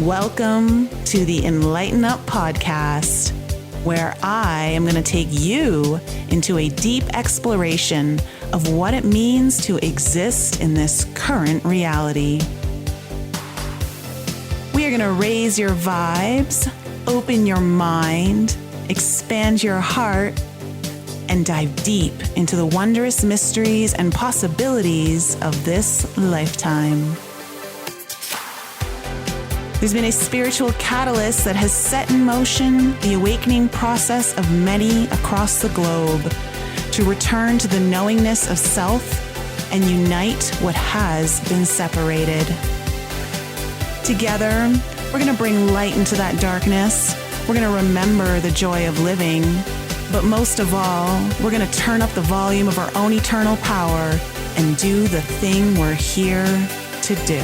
Welcome to the Enlighten Up podcast, where I am going to take you into a deep exploration of what it means to exist in this current reality. We are going to raise your vibes, open your mind, expand your heart, and dive deep into the wondrous mysteries and possibilities of this lifetime. There's been a spiritual catalyst that has set in motion the awakening process of many across the globe to return to the knowingness of self and unite what has been separated. Together, we're going to bring light into that darkness. We're going to remember the joy of living. But most of all, we're going to turn up the volume of our own eternal power and do the thing we're here to do.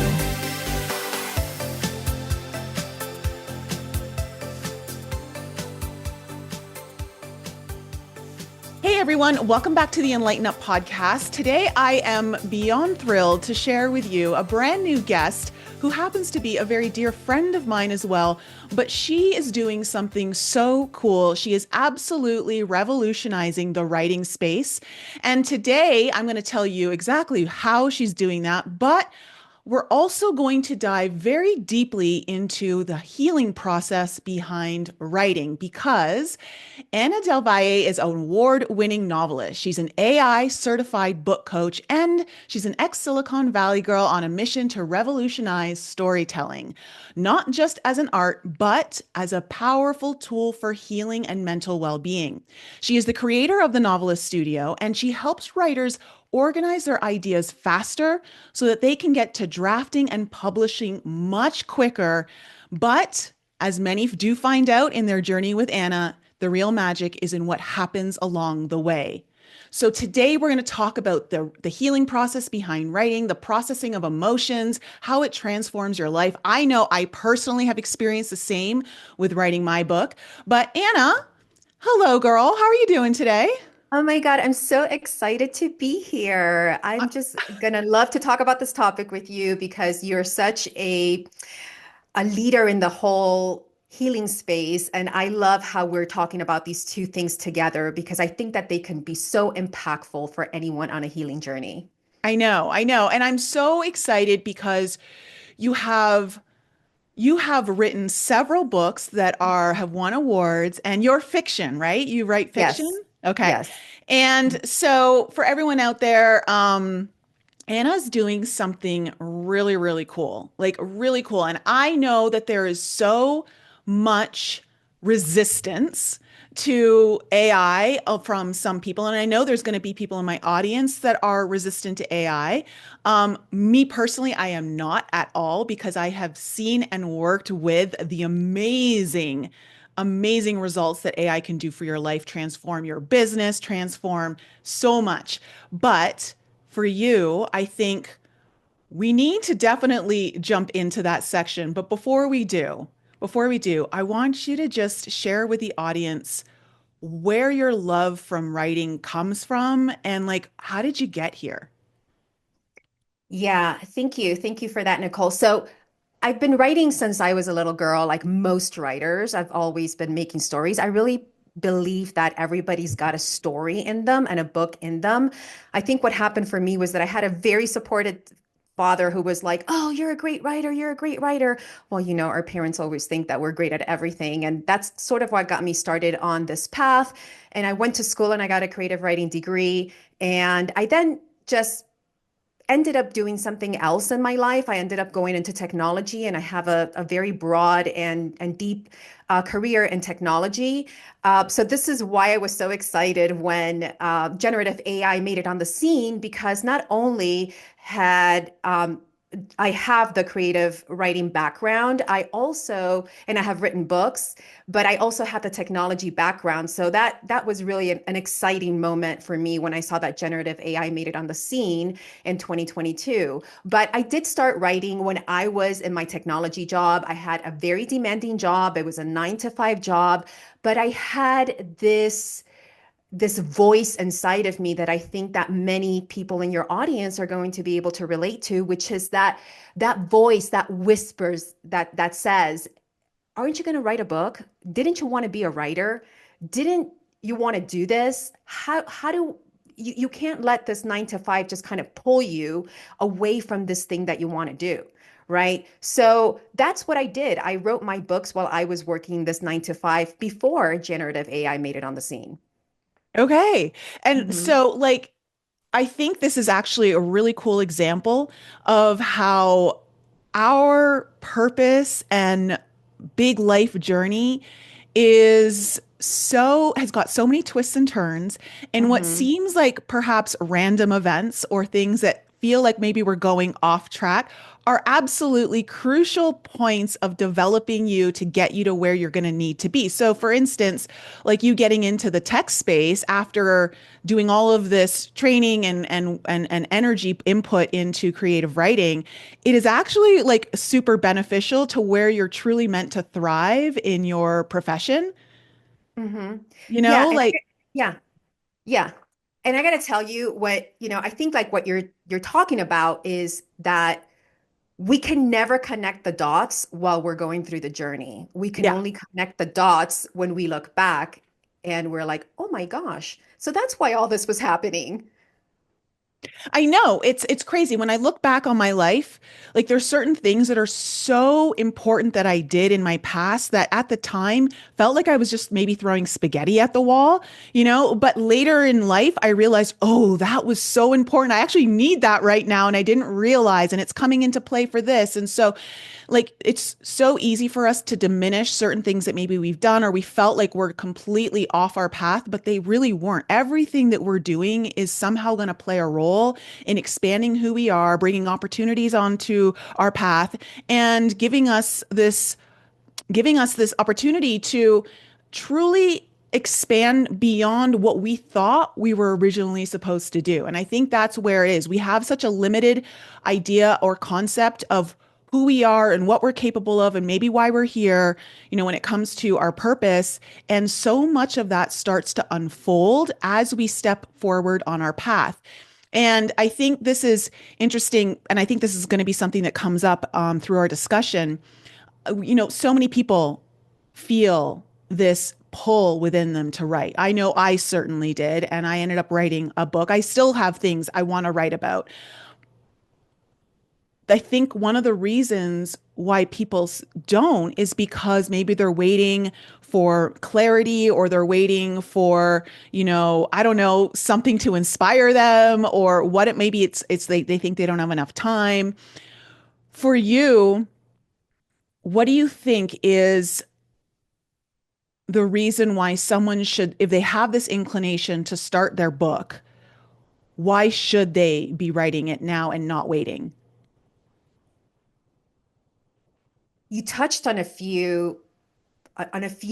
Hey everyone, welcome back to the Enlighten Up podcast. Today I am beyond thrilled to share with you a brand new guest who happens to be a very dear friend of mine as well, but she is doing something so cool. She is absolutely revolutionizing the writing space. And today I'm going to tell you exactly how she's doing that, but we're also going to dive very deeply into the healing process behind writing because Ana Del Valle is an award-winning novelist. She's an AI certified book coach, and she's an ex-Silicon Valley girl on a mission to revolutionize storytelling, not just as an art, but as a powerful tool for healing and mental well-being. She is the creator of the Novelist Studio, and she helps writers organize their ideas faster so that they can get to drafting and publishing much quicker. But as many do find out in their journey with Ana, the real magic is in what happens along the way. So today we're going to talk about the healing process behind writing, the processing of emotions, how it transforms your life. I know I personally have experienced the same with writing my book. But Ana, hello girl, how are you doing today? Oh my God, I'm so excited to be here. I'm just gonna love to talk about this topic with you because you're such a leader in the whole healing space. And I love how we're talking about these two things together because I think that they can be so impactful for anyone on a healing journey. I know. And I'm so excited because you have you have written several books that have won awards, and you're fiction, right? You write fiction? Yes, Okay. yes. And so for everyone out there, Anna's doing something really, really cool, like really cool. And I know that there is so much resistance to AI from some people. And I know there's going to be people in my audience that are resistant to AI. Me personally, I am not at all because I have seen and worked with the amazing results that AI can do for your life, transform your business, transform so much. But for you, I think we need to definitely jump into that section. But before we do, I want you to just share with the audience where your love from writing comes from and like, how did you get here? Yeah, thank you. Thank you for that, Nicole. So I've been writing since I was a little girl, like most writers. I've always been making stories. I really believe that everybody's got a story in them and a book in them. I think what happened for me was that I had a very supportive father who was like, "Oh, you're a great writer. You're a great writer." Well, our parents always think that we're great at everything. And that's sort of what got me started on this path. And I went to school and I got a creative writing degree. And I then just ended up doing something else in my life. I ended up going into technology, and I have a very broad and deep career in technology. So this is why I was so excited when generative AI made it on the scene, because not only had I have the creative writing background. And I have written books, but I also have the technology background. So that was really an exciting moment for me when I saw that generative AI made it on the scene in 2022. But I did start writing when I was in my technology job. I had a very demanding job. It was a 9 to 5 job, but I had this this voice inside of me that I think that many people in your audience are going to be able to relate to, which is that voice that whispers that says, aren't you going to write a book? Didn't you want to be a writer? Didn't you want to do this? How do you can't let this 9 to 5 just kind of pull you away from this thing that you want to do, right? So that's what I did. I wrote my books while I was working this 9 to 5 before generative AI made it on the scene. Okay. And Hmm. so, like, I think this is actually a really cool example of how our purpose and big life journey has got so many twists and turns, and what Hmm. seems like perhaps random events or things that feel like maybe we're going off track are absolutely crucial points of developing you to get you to where you're going to need to be. So for instance, like you getting into the tech space after doing all of this training and energy input into creative writing, it is actually like super beneficial to where you're truly meant to thrive in your profession. Hmm. You Yeah, know, like, yeah, yeah. And I got to tell you what, I think like what you're talking about is that we can never connect the dots while we're going through the journey. We can yeah. only connect the dots when we look back and we're like, "Oh my gosh." So that's why all this was happening. I know it's crazy when I look back on my life, like there's certain things that are so important that I did in my past that at the time felt like I was just maybe throwing spaghetti at the wall, but later in life I realized, "Oh, that was so important. I actually need that right now and I didn't realize and it's coming into play for this." And so like it's so easy for us to diminish certain things that maybe we've done or we felt like we're completely off our path, but they really weren't. Everything that we're doing is somehow going to play a role in expanding who we are, bringing opportunities onto our path, and giving us this opportunity to truly expand beyond what we thought we were originally supposed to do. And I think that's where it is. We have such a limited idea or concept of who we are and what we're capable of and maybe why we're here, when it comes to our purpose. And so much of that starts to unfold as we step forward on our path. And I think this is interesting. And I think this is going to be something that comes up through our discussion. So many people feel this pull within them to write. I know I certainly did, and I ended up writing a book. I still have things I want to write about. I think one of the reasons why people don't is because maybe they're waiting for clarity or they're waiting for, I don't know, something to inspire them or what it maybe it's they think they don't have enough time. For you, what do you think is the reason why someone should, if they have this inclination to start their book, why should they be writing it now and not waiting? You touched on a few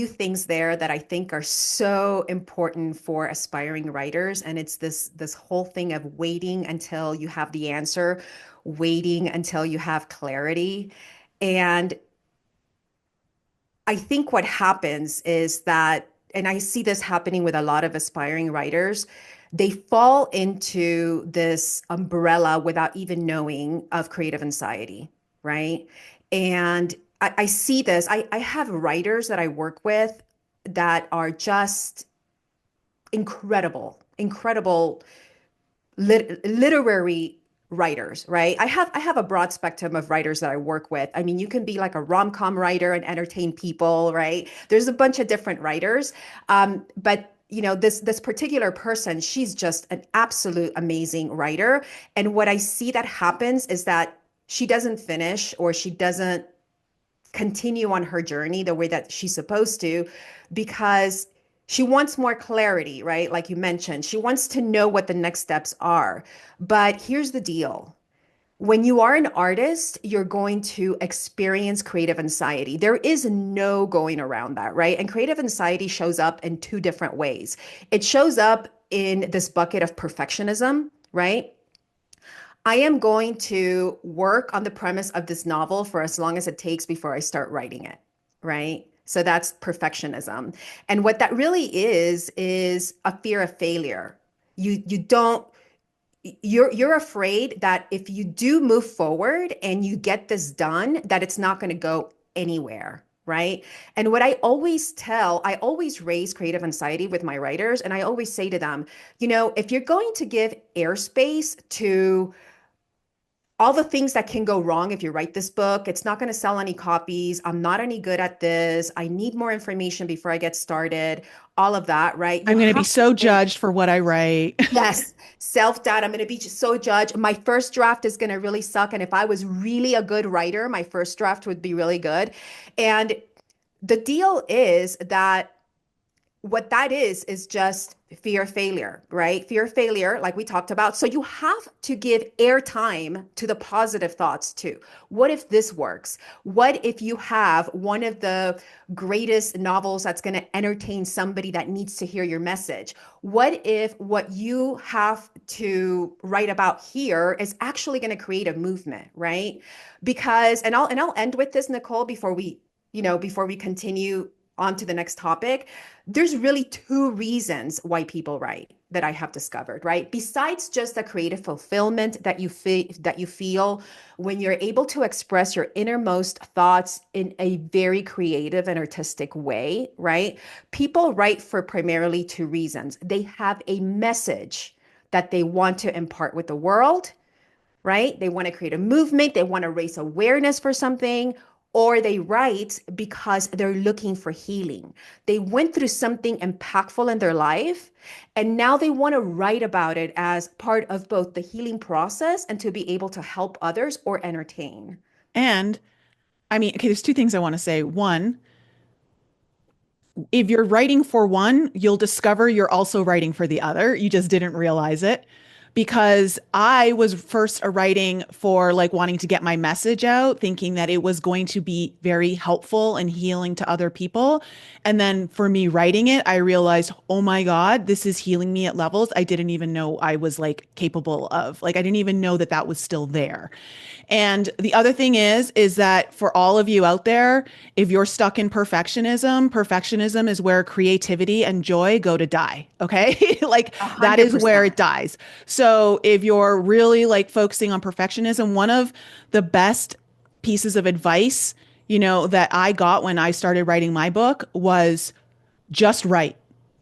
things there that I think are so important for aspiring writers. And it's this whole thing of waiting until you have the answer, waiting until you have clarity. And I think what happens is that, and I see this happening with a lot of aspiring writers, they fall into this umbrella without even knowing of creative anxiety, right? And I see this. I have writers that I work with that are just incredible, incredible literary writers, right? I have a broad spectrum of writers that I work with. I mean, you can be like a rom-com writer and entertain people, right? There's a bunch of different writers. But this particular person, she's just an absolute amazing writer. And what I see that happens is that she doesn't finish or she doesn't continue on her journey the way that she's supposed to because she wants more clarity, right? Like you mentioned, she wants to know what the next steps are. But here's the deal. When you are an artist, you're going to experience creative anxiety. There is no going around that, right? And creative anxiety shows up in two different ways. It shows up in this bucket of perfectionism, right? I am going to work on the premise of this novel for as long as it takes before I start writing it, right? So that's perfectionism. And what that really is a fear of failure. You don't you're afraid that if you do move forward and you get this done, that it's not going to go anywhere, right? And what I always raise creative anxiety with my writers, and I always say to them, if you're going to give airspace to all the things that can go wrong if you write this book, it's not going to sell any copies. I'm not any good at this. I need more information before I get started. All of that, right? You I'm going to be have so to. judged for what I write. Yes, self-doubt. I'm going to be so judged. My first draft is going to really suck. And if I was really a good writer, my first draft would be really good. And the deal is that what that is just fear of failure, right? Fear of failure, like we talked about. So you have to give airtime to the positive thoughts too. What if this works? What if you have one of the greatest novels that's going to entertain somebody that needs to hear your message? What if what you have to write about here is actually going to create a movement, right? Because, and I'll end with this, Nicole, before we continue on to the next topic. There's really two reasons why people write that I have discovered, right? Besides just the creative fulfillment that you feel when you're able to express your innermost thoughts in a very creative and artistic way, right? People write for primarily two reasons. They have a message that they want to impart with the world, right? They want to create a movement, they want to raise awareness for something, or they write because they're looking for healing. They went through something impactful in their life, and now they want to write about it as part of both the healing process and to be able to help others or entertain. And I mean, okay, there's two things I want to say. One, if you're writing for one, you'll discover you're also writing for the other. You just didn't realize it. Because I was first writing for like wanting to get my message out, thinking that it was going to be very helpful and healing to other people. And then for me writing it, I realized, oh my God, this is healing me at levels I didn't even know I was like capable of. Like I didn't even know that that was still there. And the other thing is that for all of you out there, if you're stuck in perfectionism, perfectionism is where creativity and joy go to die. Okay. Like A that hundred is where it percent. dies. So if you're really like focusing on perfectionism, one of the best pieces of advice, that I got when I started writing my book was just write.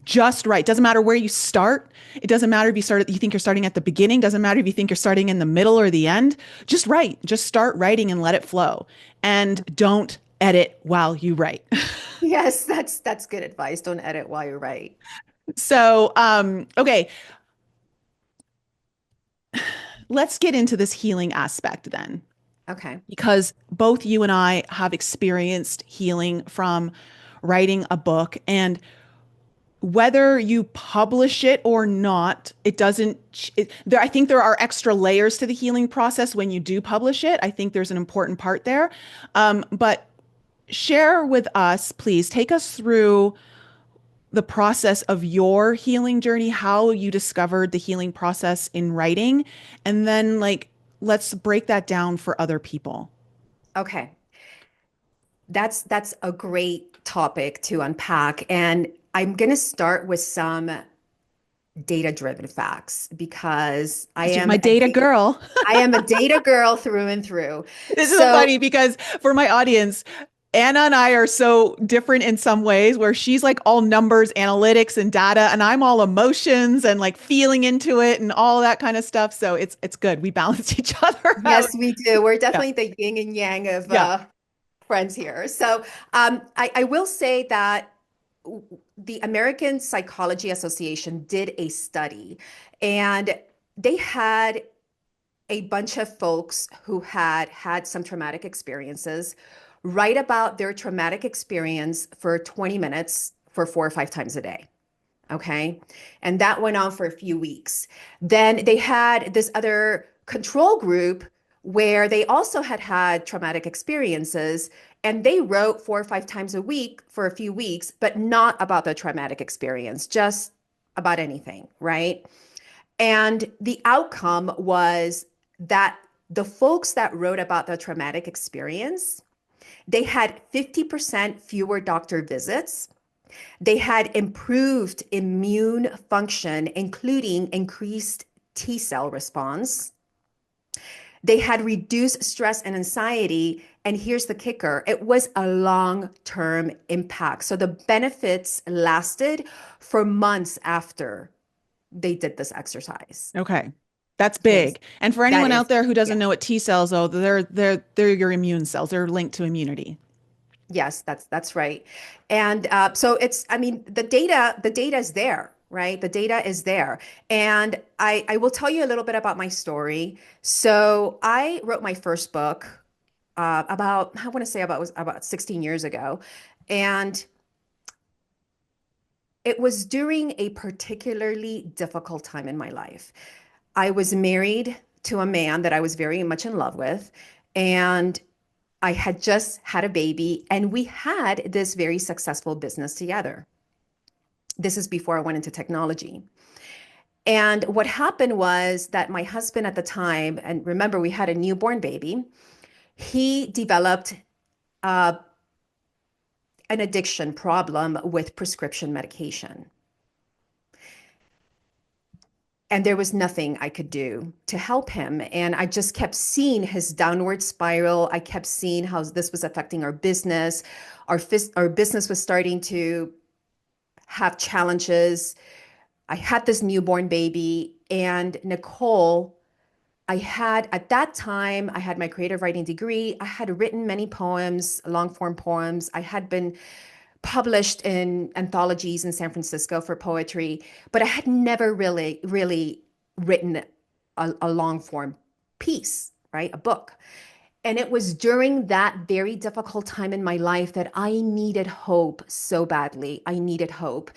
Just write. Doesn't matter where you start. It doesn't matter if you think you're starting at the beginning. Doesn't matter if you think you're starting in the middle or the end. Just write. Just start writing and let it flow. And don't edit while you write. Yes, that's good advice. Don't edit while you write. So, okay, let's get into this healing aspect then, Okay. because both you and I have experienced healing from writing a book. And whether you publish it or not, it doesn't, I think there are extra layers to the healing process when you do publish it. I think there's an important part there. But share with us, please, take us through the process of your healing journey, how you discovered the healing process in writing, and then like, let's break that down for other people. Okay. That's a great topic to unpack. And I'm going to start with some data-driven facts because I She's am my a data data girl. I am a data girl through and through. This is so So, funny because for my audience, Anna and I are so different in some ways, where she's like all numbers, analytics, and data, and I'm all emotions and like feeling into it and all that kind of stuff. So it's good. We balance each other out. yes, we do. We're Yeah. definitely the yin and yang of Yeah. friends here. So, I will say that the American Psychology Association did a study, and they had a bunch of folks who had had some traumatic experiences write about their traumatic experience for 20 minutes for 4 or 5 times a day. Okay. And that went on for a few weeks. Then they had this other control group where they also had had traumatic experiences, and they wrote 4 or 5 times a week for a few weeks, but not about the traumatic experience, just about anything. Right. And the outcome was that the folks that wrote about the traumatic experience, They had 50% fewer doctor visits. They had improved immune function, including increased T cell response. They had reduced stress and anxiety. And here's the kicker, it was a long-term impact. So the benefits lasted for months after they did this exercise. Okay. That's Okay, big. And for that anyone out is, there who yeah. doesn't know what T cells are, they're your immune cells. They're linked to immunity. Yes, that's right. And so it's, I mean, the data is there, right? The data is there. And I will tell you a little bit about my story. So I wrote my first book about, I want to say about was about 16 years ago. And it was during a particularly difficult time in my life. I was married to a man that I was very much in love with. And I had just had a baby, and we had this very successful business together. This is before I went into technology. And what happened was that my husband at the time, and remember, we had a newborn baby, he developed uh, an addiction problem with prescription medication. And there was nothing I could do to help him. And I just kept seeing his downward spiral. I kept seeing how this was affecting our business. Our business was starting to have challenges. I had this newborn baby, and Nicole, I had at that time, I had my creative writing degree. I had written many poems, long form poems. I had been published in anthologies in San Francisco for poetry, but I had never really written a long form piece, right? A book. And it was during that very difficult time in my life that I needed hope so badly. I needed hope.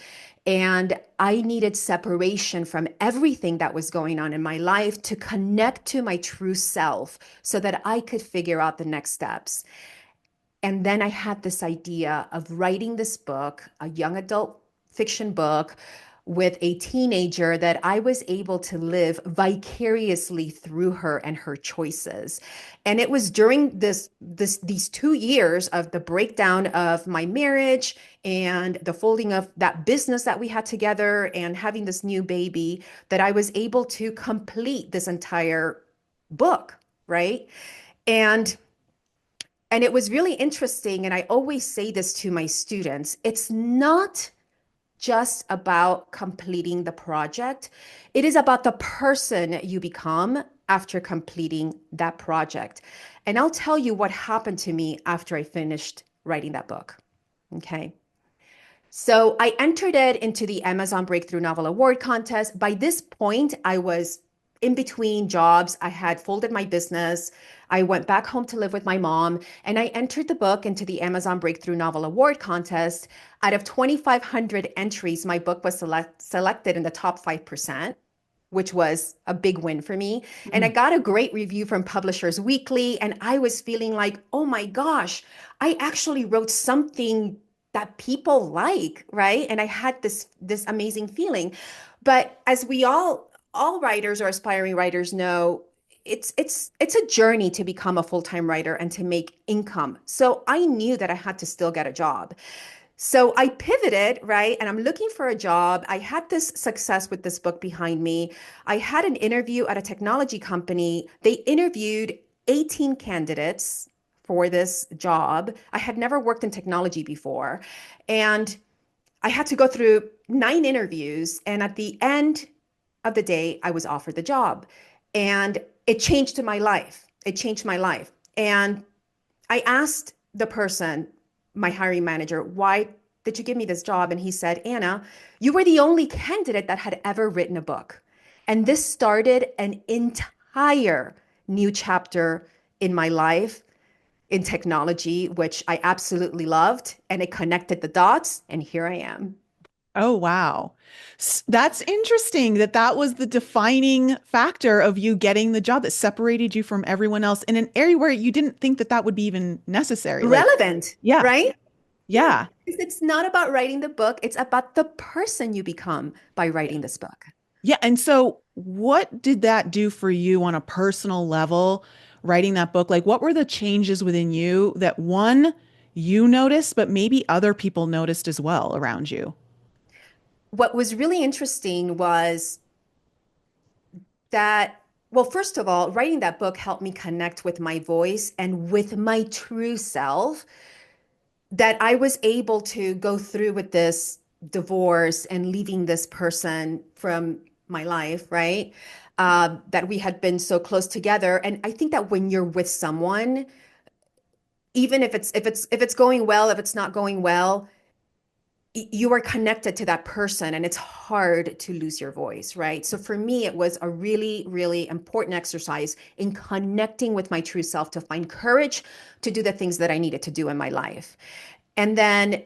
And I needed separation from everything that was going on in my life to connect to my true self so that I could figure out the next steps. And then I had this idea of writing this book, a young adult fiction book with a teenager that I was able to live vicariously through her and her choices. And it was during these 2 years of the breakdown of my marriage and the folding of that business that we had together and having this new baby that I was able to complete this entire book, right? And it was really interesting. And I always say this to my students, it's not just about completing the project. It is about the person you become after completing that project. And I'll tell you what happened to me after I finished writing that book. Okay. So I entered it into the Amazon Breakthrough Novel Award contest. By this point, I was in between jobs. I had folded my business. I went back home to live with my mom, and I entered the book into the Amazon Breakthrough Novel Award contest. Out of 2,500 entries, my book was selected in the top 5%, which was a big win for me. And I Mm. got a great review from Publishers Weekly, and I was feeling like, oh my gosh, I actually wrote something that people like, right? And I had this amazing feeling. But as we all writers or aspiring writers know, it's a journey to become a full-time writer and to make income. So I knew that I had to still get a job. So I pivoted, right? And I'm looking for a job. I had this success with this book behind me. I had an interview at a technology company. They interviewed 18 candidates for this job. I had never worked in technology before. And I had to go through 9 interviews. And at the end of the day, I was offered the job. And it changed my life. It changed my life. And I asked the person, my hiring manager, why did you give me this job? And he said, Anna, you were the only candidate that had ever written a book. And this started an entire new chapter in my life in technology, which I absolutely loved. And it connected the dots. And here I am. Oh, wow. That's interesting that that was the defining factor of you getting the job that separated you from everyone else in an area where you didn't think that that would be even necessary. Like, Relevant, yeah, right? Yeah. yeah. It's not about writing the book, it's about the person you become by writing this book. Yeah. And so, what did that do for you on a personal level, writing that book, like what were the changes within you that one, you noticed, but maybe other people noticed as well around you? What was really interesting was that, well, first of all, writing that book helped me connect with my voice and with my true self, that I was able to go through with this divorce and leaving this person from my life, right? That we had been so close together. And I think that when you're with someone, even if it's going well, if it's not going well, you are connected to that person and it's hard to lose your voice, right? So for me, it was a really, really important exercise in connecting with my true self to find courage to do the things that I needed to do in my life. And then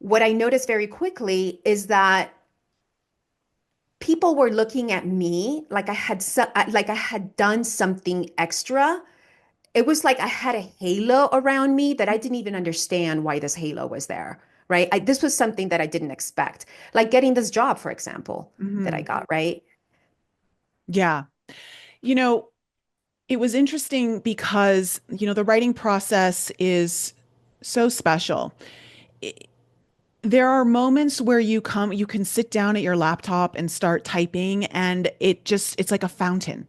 what I noticed very quickly is that people were looking at me like like I had done something extra. It was like I had a halo around me that I didn't even understand why this halo was there, right? This was something that I didn't expect, like getting this job, for example, that I Hmm. got, right? Yeah. You know, it was interesting because, the writing process is so special. There are moments where you can sit down at your laptop and start typing, and it's like a fountain,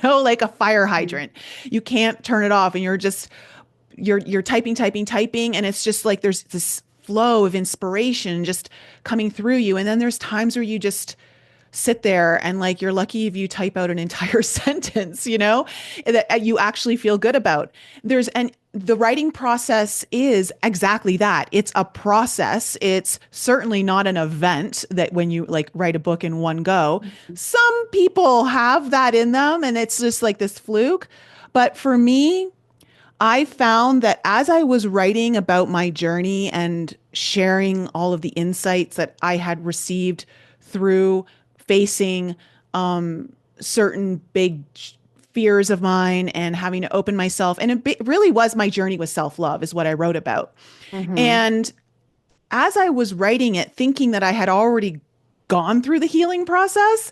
like a fire Mhm. hydrant. You can't turn it off, and you're typing, typing, typing, and it's just like there's this flow of inspiration just coming through you. And then there's times where you just sit there and like you're lucky if you type out an entire sentence, that you actually feel good about. And the writing process is exactly that. It's a process. It's certainly not an event that when you like write a book in one go. Some people have that in them and it's just like this fluke. But for me, I found that as I was writing about my journey and sharing all of the insights that I had received through facing certain big fears of mine and having to open myself, and really was my journey with self-love, is what I wrote about. Hmm. And as I was writing it, thinking that I had already gone through the healing process,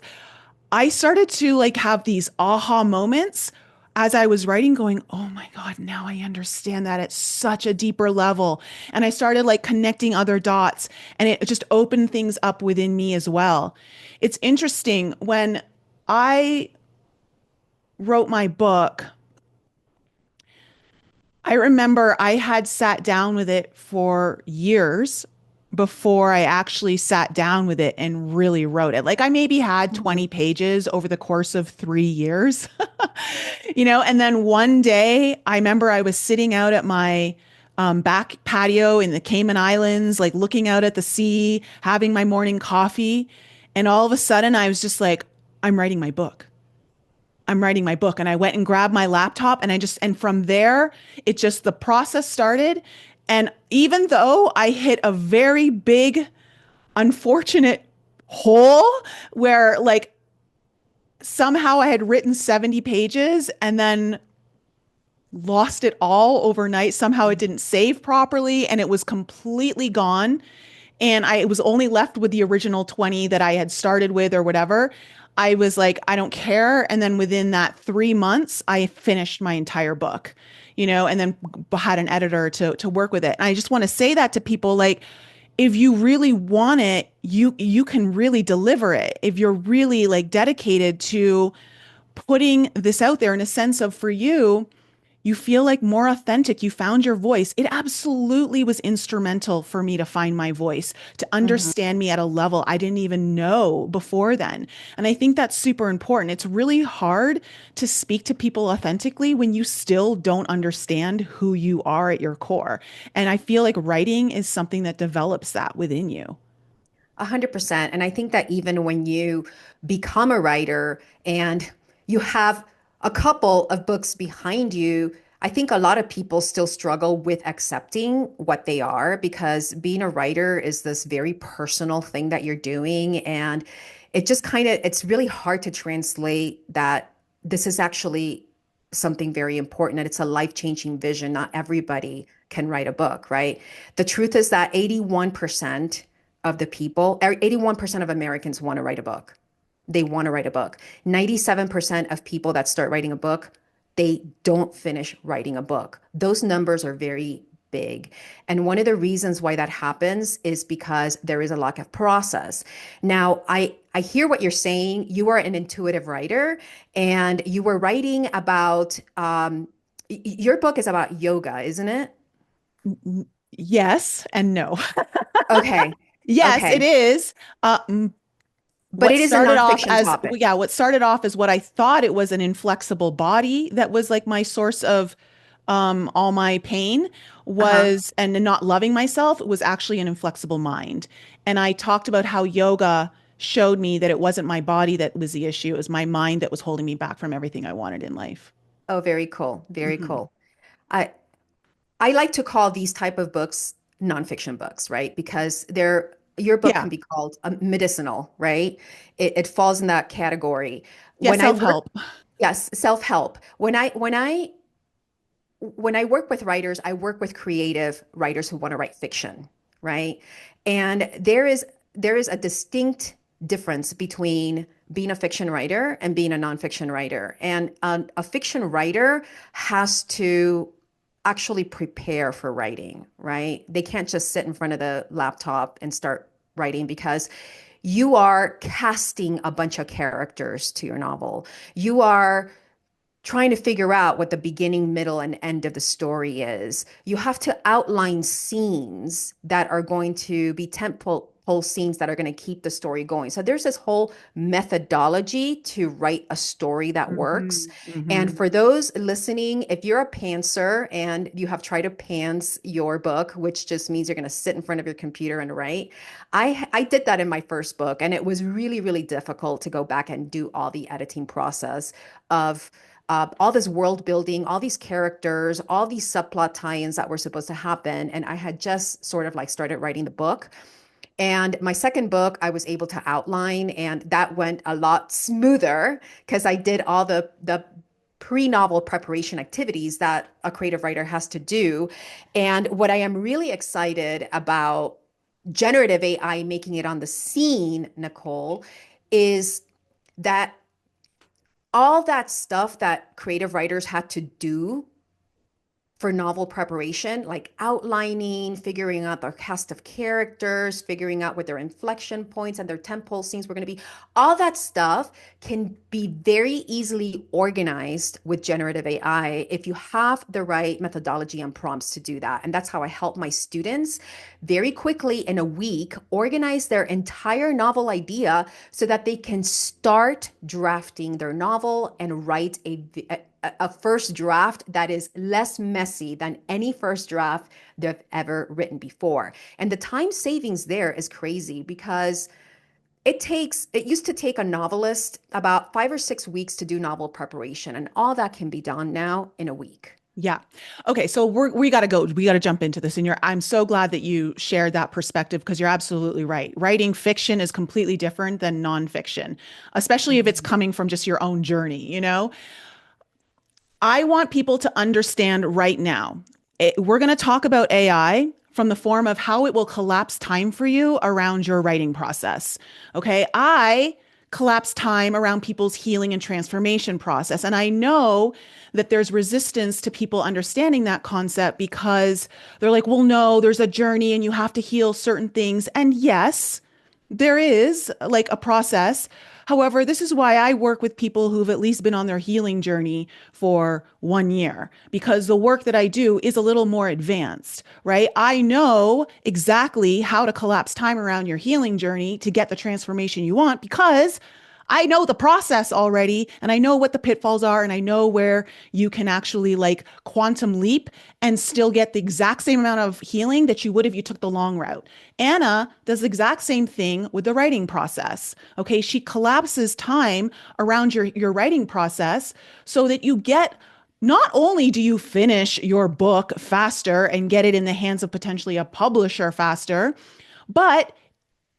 I started to like have these aha moments as I was writing, going, oh my God, now I understand that at such a deeper level. And I started like connecting other dots, and it just opened things up within me as well. It's interesting when I wrote my book, I remember I had sat down with it for years before I actually sat down with it and really wrote it. Like I maybe had 20 Hmm. pages over the course of 3 years, and then one day I remember I was sitting out at my back patio in the Cayman Islands, like looking out at the sea, having my morning coffee. And all of a sudden I was just like, I'm writing my book. I'm writing my book. And I went and grabbed my laptop and from there, the process started. And even though I hit a very big, unfortunate hole where like somehow I had written 70 pages and then lost it all overnight. Somehow it didn't save properly and it was completely gone. And I was only left with the original 20 that I had started with or whatever. I was like, I don't care. And then within that 3 months, I finished my entire book, and then had an editor to work with it. And I just want to say that to people, like, if you really want it, you can really deliver it. If you're really like dedicated to putting this out there in a sense of for you, you feel like more authentic. You found your voice. It absolutely was instrumental for me to find my voice, to Hmm. understand me at a level I didn't even know before then. And I think that's super important. It's really hard to speak to people authentically when you still don't understand who you are at your core. And I feel like writing is something that develops that within you. 100%. And I think that even when you become a writer and you have a couple of books behind you, I think a lot of people still struggle with accepting what they are because being a writer is this very personal thing that you're doing. And it just it's really hard to translate that this is actually something very important and it's a life-changing vision. Not everybody can write a book, right? The truth is that 81% of the people, 81% of Americans want to write a book. They want to write a book. 97% of people that start writing a book, they don't finish writing a book. Those numbers are very big. And one of the reasons why that happens is because there is a lack of process. Now, I hear what you're saying. You are an intuitive writer and you were writing about your book is about yoga, isn't it? Yes and no. Okay. Yes, it Okay. is. But What it is a started off nonfiction as, topic. yeah, what started off as what I thought it was an inflexible body that was like my source of all my pain Uh-huh. was, and not loving myself was actually an inflexible mind. And I talked about how yoga showed me that it wasn't my body that was the issue, it was my mind that was holding me back from everything I wanted in life. Oh, very cool. Very Hmm. cool. I I like to call these type of books nonfiction books, right? Because they're your book Yeah. can be called medicinal, right? It falls in that category. Yeah, When I work, self-help. yes, self-help. When I work with writers, I work with creative writers who want to write fiction, right? And there is a distinct difference between being a fiction writer and being a nonfiction writer. And a fiction writer has to actually prepare for writing, right? They can't just sit in front of the laptop and start writing because you are casting a bunch of characters to your novel. You are trying to figure out what the beginning, middle, and end of the story is. You have to outline scenes that are going to be tentpole scenes that are going to keep the story going. So there's this whole methodology to write a story that works. Hmm. And Hmm. for those listening, if you're a pantser and you have tried to pants your book, which just means you're going to sit in front of your computer and write, I did that in my first book, and it was really, really difficult to go back and do all the editing process of all this world building, all these characters, all these subplot tie-ins that were supposed to happen. And I had just sort of like started writing the book. And my second book, I was able to outline, and that went a lot smoother because I did all the pre-novel preparation activities that a creative writer has to do. And what I am really excited about generative AI making it on the scene, Nicole, is that all that stuff that creative writers had to do for novel preparation, like outlining, figuring out their cast of characters, figuring out what their inflection points and their tempo scenes were going to be. All that stuff can be very easily organized with generative AI if you have the right methodology and prompts to do that. And that's how I help my students very quickly in a week organize their entire novel idea so that they can start drafting their novel and write a first draft that is less messy than any first draft they've ever written before. And the time savings there is crazy because it used to take a novelist about 5 or 6 weeks to do novel preparation, and all that can be done now in a week. Yeah. Okay. So we got to go. We got to jump into this. And I'm so glad that you shared that perspective because you're absolutely right. Writing fiction is completely different than nonfiction, especially if it's Mhm. coming from just your own journey. I want people to understand right now. We're going to talk about AI from the form of how it will collapse time for you around your writing process. Okay. I collapse time around people's healing and transformation process. And I know that there's resistance to people understanding that concept because they're like, well, no, there's a journey and you have to heal certain things. And yes, there is like a process. However, this is why I work with people who've at least been on their healing journey for 1 year, because the work that I do is a little more advanced, right? I know exactly how to collapse time around your healing journey to get the transformation you want because I know the process already and I know what the pitfalls are and I know where you can actually like quantum leap and still get the exact same amount of healing that you would if you took the long route. Anna does the exact same thing with the writing process. Okay, she collapses time around your writing process so that you get, not only do you finish your book faster and get it in the hands of potentially a publisher faster, but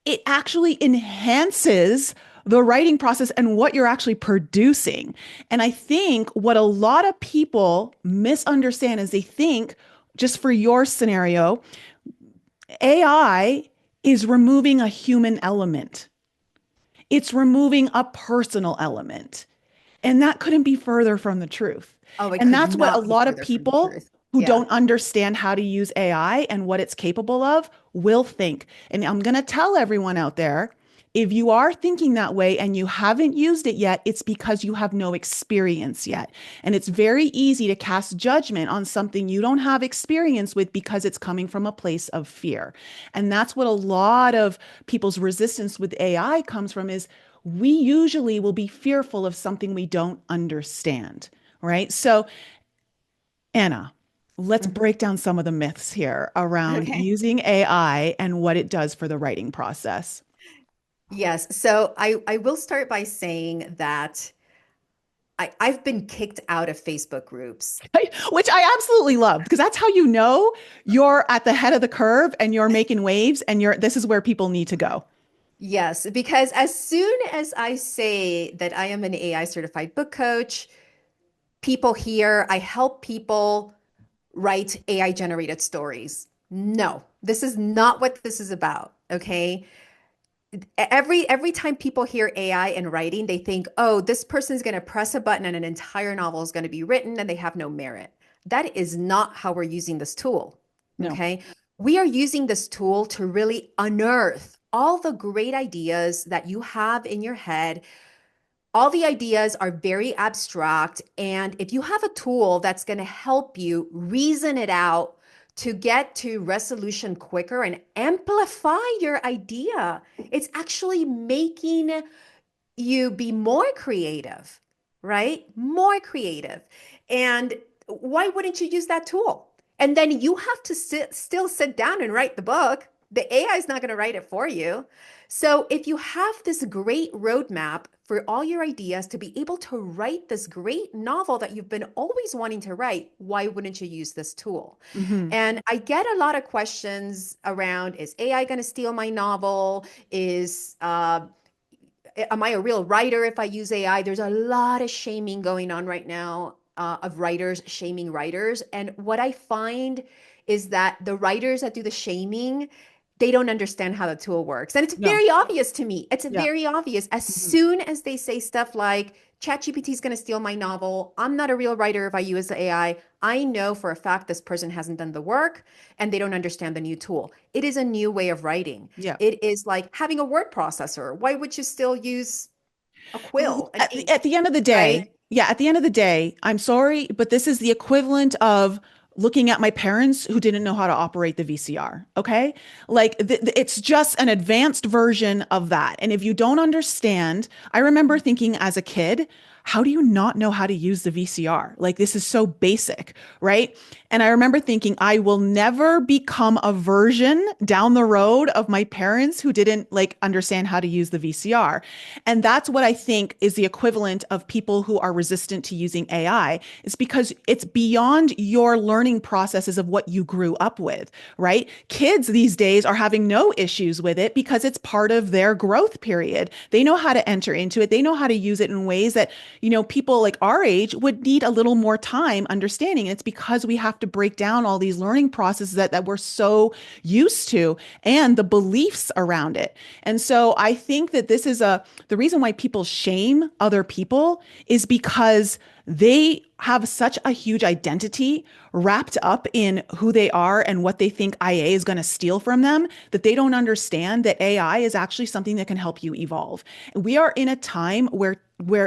it actually enhances the writing process and what you're actually producing. And I think what a lot of people misunderstand is they think, just for your scenario, AI is removing a human element. It's removing a personal element. And that couldn't be further from the truth. Oh, it And could that's what a not be lot of further from the people truth. who Yeah. don't understand how to use AI and what it's capable of will think. And I'm going to tell everyone out there, if you are thinking that way and you haven't used it yet, it's because you have no experience yet. And it's very easy to cast judgment on something you don't have experience with because it's coming from a place of fear. And that's what a lot of people's resistance with AI comes from is we usually will be fearful of something we don't understand, right? So Anna, let's Mhm. break down some of the myths here around Okay. using AI and what it does for the writing process. Yes. So I will start by saying that I've been kicked out of Facebook groups. Which I absolutely love because that's how you know you're at the head of the curve and you're making waves and you're this is where people need to go. Yes, because as soon as I say that I am an AI certified book coach, people hear I help people write AI generated stories. No, this is not what this is about. Okay. Every time people hear AI and writing, they think, oh, this person's going to press a button and an entire novel is going to be written and they have no merit. That is not how we're using this tool. No. Okay. We are using this tool to really unearth all the great ideas that you have in your head. All the ideas are very abstract. And if you have a tool that's going to help you reason it out to get to resolution quicker and amplify your idea, it's actually making you be more creative, right? More creative. And why wouldn't you use that tool? And then you have to still sit down and write the book. The AI is not going to write it for you. So if you have this great roadmap for all your ideas to be able to write this great novel that you've been always wanting to write, why wouldn't you use this tool? Hmm. And I get a lot of questions around, is AI going to steal my novel? Is am I a real writer if I use AI? There's a lot of shaming going on right now of writers shaming writers. And what I find is that the writers that do the shaming, they don't understand how the tool works. And it's No. very obvious to me. It's Yeah. very obvious. As Mhm. soon as they say stuff like, ChatGPT is going to steal my novel, I'm not a real writer if I use the AI, I know for a fact this person hasn't done the work and they don't understand the new tool. It is a new way of writing. Yeah. It is like having a word processor. Why would you still use a quill and At ink, the end of the right? day, yeah, at the end of the day, I'm sorry, but this is the equivalent of looking at my parents who didn't know how to operate the VCR. Okay. Like it's just an advanced version of that. And if you don't understand, I remember thinking as a kid, how do you not know how to use the VCR? Like this is so basic, right? And I remember thinking, I will never become a version down the road of my parents who didn't like understand how to use the VCR. And that's what I think is the equivalent of people who are resistant to using AI. It's because it's beyond your learning processes of what you grew up with, right? Kids these days are having no issues with it because it's part of their growth period. They know how to enter into it. They know how to use it in ways that, people like our age would need a little more time understanding. And it's because we have to break down all these learning processes that we're so used to and the beliefs around it. And so I think that the reason why people shame other people is because they have such a huge identity wrapped up in who they are and what they think IA is going to steal from them that they don't understand that AI is actually something that can help you evolve. We are in a time where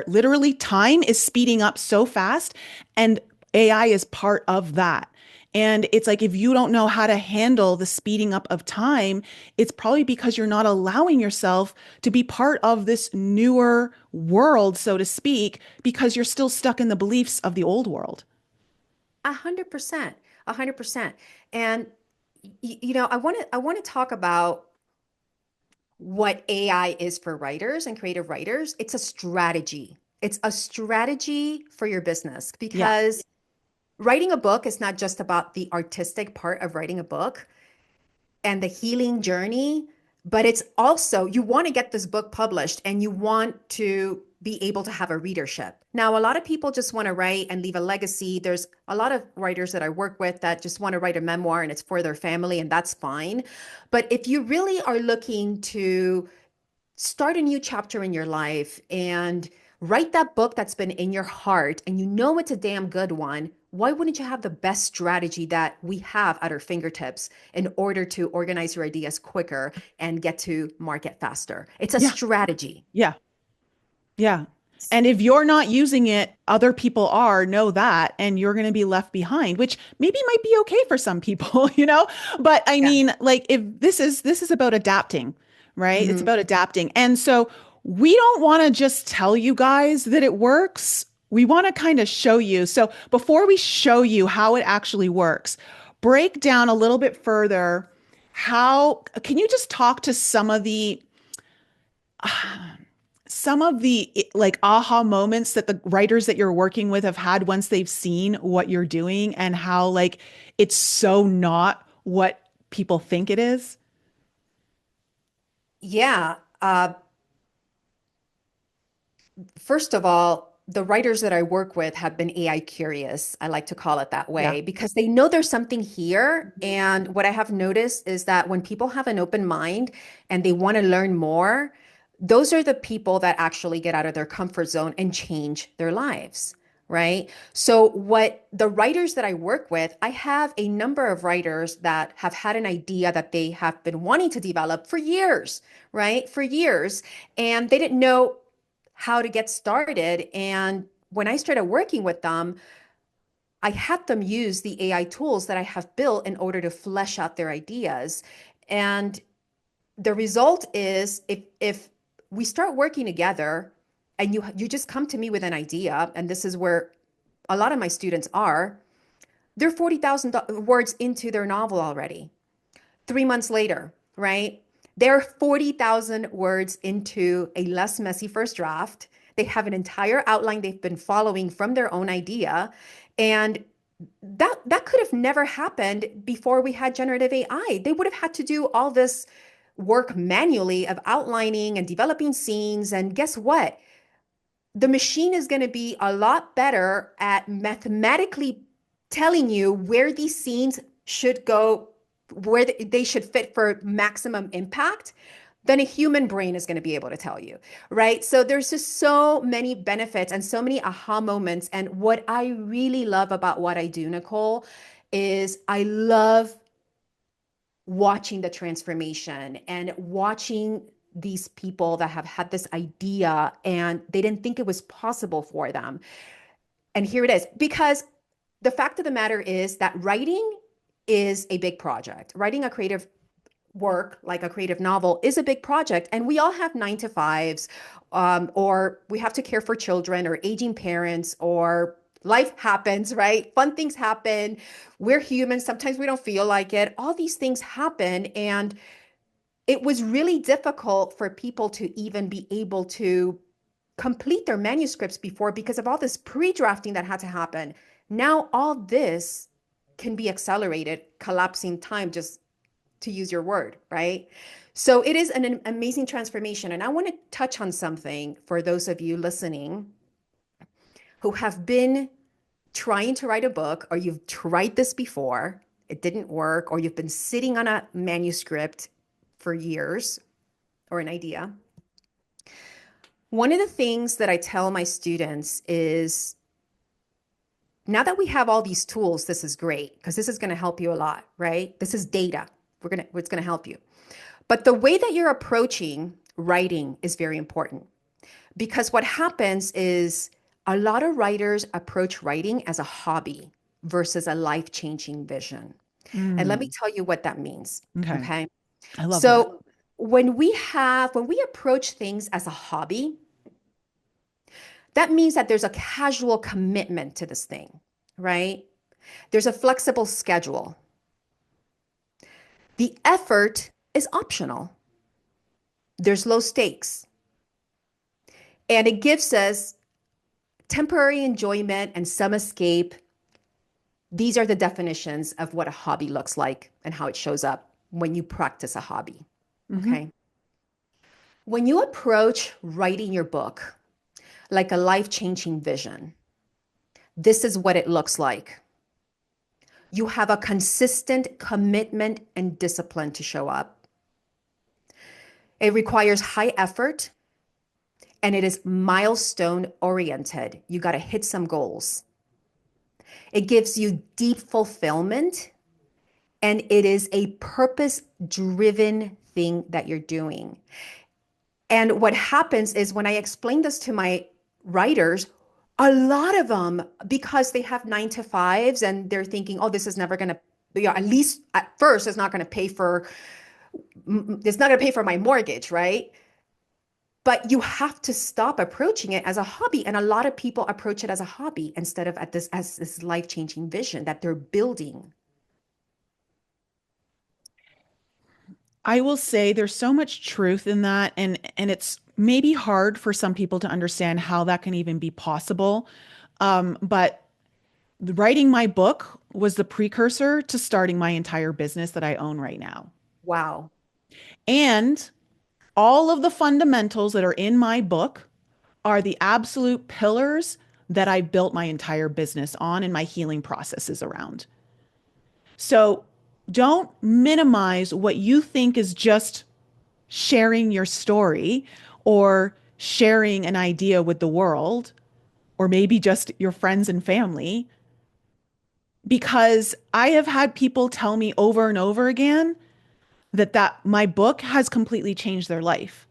literally time is speeding up so fast and AI is part of that. And it's like if you don't know how to handle the speeding up of time, it's probably because you're not allowing yourself to be part of this newer world, so to speak, because you're still stuck in the beliefs of the old world. 100%, 100%. And I want to talk about what AI is for writers and creative writers. It's a strategy. It's a strategy for your business Yeah. because writing a book is not just about the artistic part of writing a book and the healing journey, but it's also you want to get this book published and you want to be able to have a readership. Now, a lot of people just want to write and leave a legacy. There's a lot of writers that I work with that just want to write a memoir and it's for their family, and that's fine. But if you really are looking to start a new chapter in your life and Write that book that's been in your heart and you know it's a damn good one. Why wouldn't you have the best strategy that we have at our fingertips in order to organize your ideas quicker and get to market faster? It's a Yeah. strategy. Yeah. Yeah. And if you're not using it, other people are, know that, and you're going to be left behind, which maybe might be okay for some people, But I Yeah. mean, like if this is about adapting, right? It's Mhm. about adapting. And so we don't want to just tell you guys that it works. We want to kind of show you. So before we show you how it actually works, break down a little bit further how can you just talk to some of the like aha moments that the writers that you're working with have had once they've seen what you're doing and how like it's so not what people think it is? Yeah. First of all, the writers that I work with have been AI curious. I like to call it that Yeah. way because they know there's something here. And what I have noticed is that when people have an open mind and they want to learn more, those are the people that actually get out of their comfort zone and change their lives. Right. So, what the writers that I work with, I have a number of writers that have had an idea that they have been wanting to develop for years, right? For years. And they didn't know how to get started. And when I started working with them, I had them use the AI tools that I have built in order to flesh out their ideas. And the result is if we start working together and you just come to me with an idea, and this is where a lot of my students are, they're 40,000 words into their novel already. 3 months later, right? They're 40,000 words into a less messy first draft. They have an entire outline they've been following from their own idea. And that could have never happened before we had generative AI. They would have had to do all this work manually of outlining and developing scenes. And guess what? The machine is going to be a lot better at mathematically telling you where these scenes should go, where they should fit for maximum impact than a human brain is going to be able to tell you, right? So there's just so many benefits and so many aha moments. And what I really love about what I do, Nicole, is I love watching the transformation and watching these people that have had this idea and they didn't think it was possible for them. And here it is. Because the fact of the matter is that writing is a big project. Writing a creative work like a creative novel is a big project. And we all have 9 to 5s, or we have to care for children or aging parents, or life happens, right? Fun things happen. We're human. Sometimes we don't feel like it. All these things happen. And it was really difficult for people to even be able to complete their manuscripts before because of all this pre-drafting that had to happen. Now, all this can be accelerated, collapsing time, just to use your word, right? So it is an amazing transformation. And I want to touch on something for those of you listening who have been trying to write a book, or you've tried this before, it didn't work, or you've been sitting on a manuscript for years or an idea. One of the things that I tell my students is now that we have all these tools, this is great because this is going to help you a lot, right? This is data. It's going to help you. But the way that you're approaching writing is very important because what happens is a lot of writers approach writing as a hobby versus a life-changing vision. And let me Mm, tell you what that means. okay. Okay. I love that. So when we approach things as a hobby, that means that there's a casual commitment to this thing, right? There's a flexible schedule. The effort is optional. There's low stakes. And it gives us temporary enjoyment and some escape. These are the definitions of what a hobby looks like and how it shows up when you practice a hobby. Hmm. Okay. When you approach writing your book like a life changing vision, this is what it looks like. You have a consistent commitment and discipline to show up. It requires high effort and it is milestone oriented. You got to hit some goals. It gives you deep fulfillment, and it is a purpose driven thing that you're doing. And what happens is when I explain this to my writers, a lot of them, because they have 9 to 5s and they're thinking, oh, this is never going to, at least at first, it's not going to pay for my mortgage, right? But you have to stop approaching it as a hobby. And a lot of people approach it as a hobby instead of as this life-changing vision that they're building. I will say there's so much truth in that, and it's maybe hard for some people to understand how that can even be possible. But writing my book was the precursor to starting my entire business that I own right now. Wow. And all of the fundamentals that are in my book are the absolute pillars that I built my entire business on and my healing processes around. So don't minimize what you think is just sharing your story or sharing an idea with the world, or maybe just your friends and family, because I have had people tell me over and over again that my book has completely changed their life,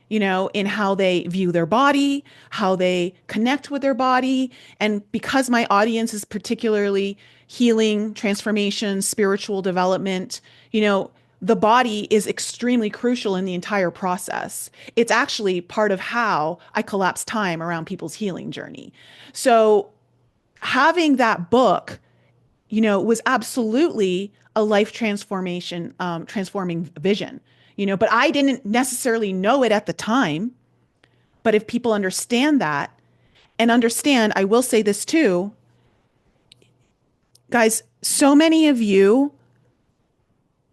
in how they view their body, how they connect with their body. And because my audience is particularly healing, transformation, spiritual development, the body is extremely crucial in the entire process. It's actually part of how I collapse time around people's healing journey. So having that book, was absolutely a life transformation, transforming vision, but I didn't necessarily know it at the time. But if people understand that and understand, I will say this too, guys, so many of you,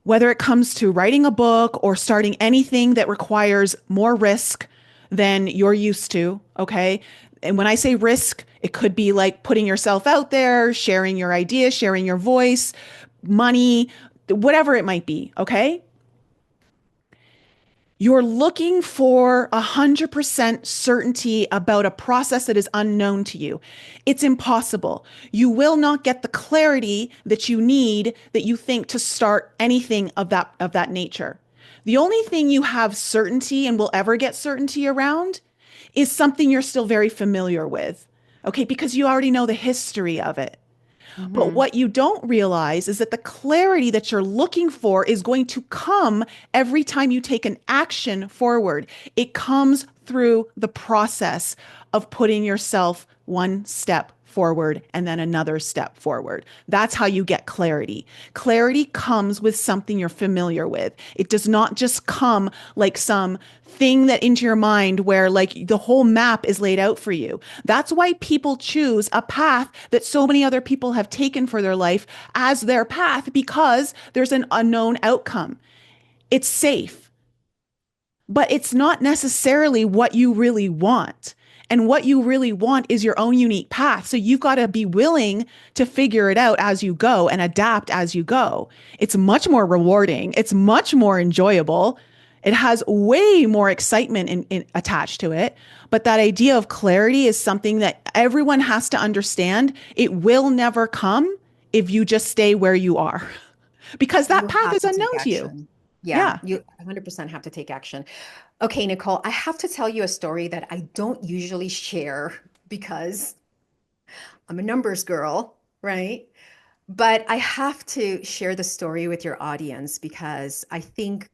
whether it comes to writing a book or starting anything that requires more risk than you're used to, okay? And when I say risk, it could be like putting yourself out there, sharing your ideas, sharing your voice, money, whatever it might be, okay? You're looking for 100% certainty about a process that is unknown to you. It's impossible. You will not get the clarity that you need, that you think, to start anything of that nature. The only thing you have certainty and will ever get certainty around is something you're still very familiar with. Okay, because you already know the history of it. But Hmm. what you don't realize is that the clarity that you're looking for is going to come every time you take an action forward. It comes through the process of putting yourself one step forward and then another step forward. That's how you get clarity. Clarity comes with something you're familiar with. It does not just come like some thing that into your mind where like the whole map is laid out for you. That's why people choose a path that so many other people have taken for their life as their path, because there's an unknown outcome. It's safe, but it's not necessarily what you really want. And what you really want is your own unique path. So you've got to be willing to figure it out as you go and adapt as you go. It's much more rewarding. It's much more enjoyable. It has way more excitement attached to it. But that idea of clarity is something that everyone has to understand. It will never come if you just stay where you are, because that You path have is to take unknown to you. action. Yeah, Yeah. you 100% have to take action. Okay, Nicole, I have to tell you a story that I don't usually share because I'm a numbers girl, right? But I have to share the story with your audience because I think,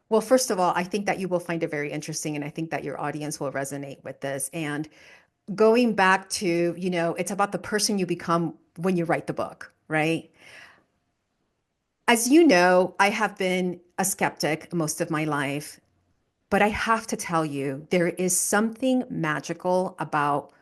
well, first of all, I think that you will find it very interesting and I think that your audience will resonate with this. And going back to, it's about the person you become when you write the book, right? As you know, I have been a skeptic most of my life, but I have to tell you, there is something magical about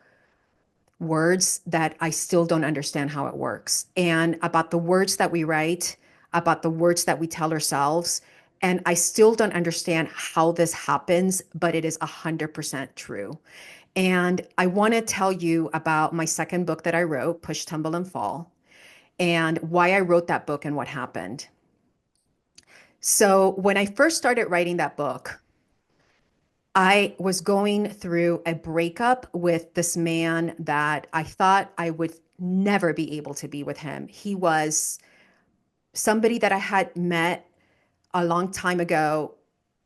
words that I still don't understand how it works, and about the words that we write, about the words that we tell ourselves. And I still don't understand how this happens, but it is 100% true. And I want to tell you about my second book that I wrote, Push, Tumble, and Fall, and why I wrote that book and what happened. So when I first started writing that book, I was going through a breakup with this man that I thought I would never be able to be with him. He was somebody that I had met a long time ago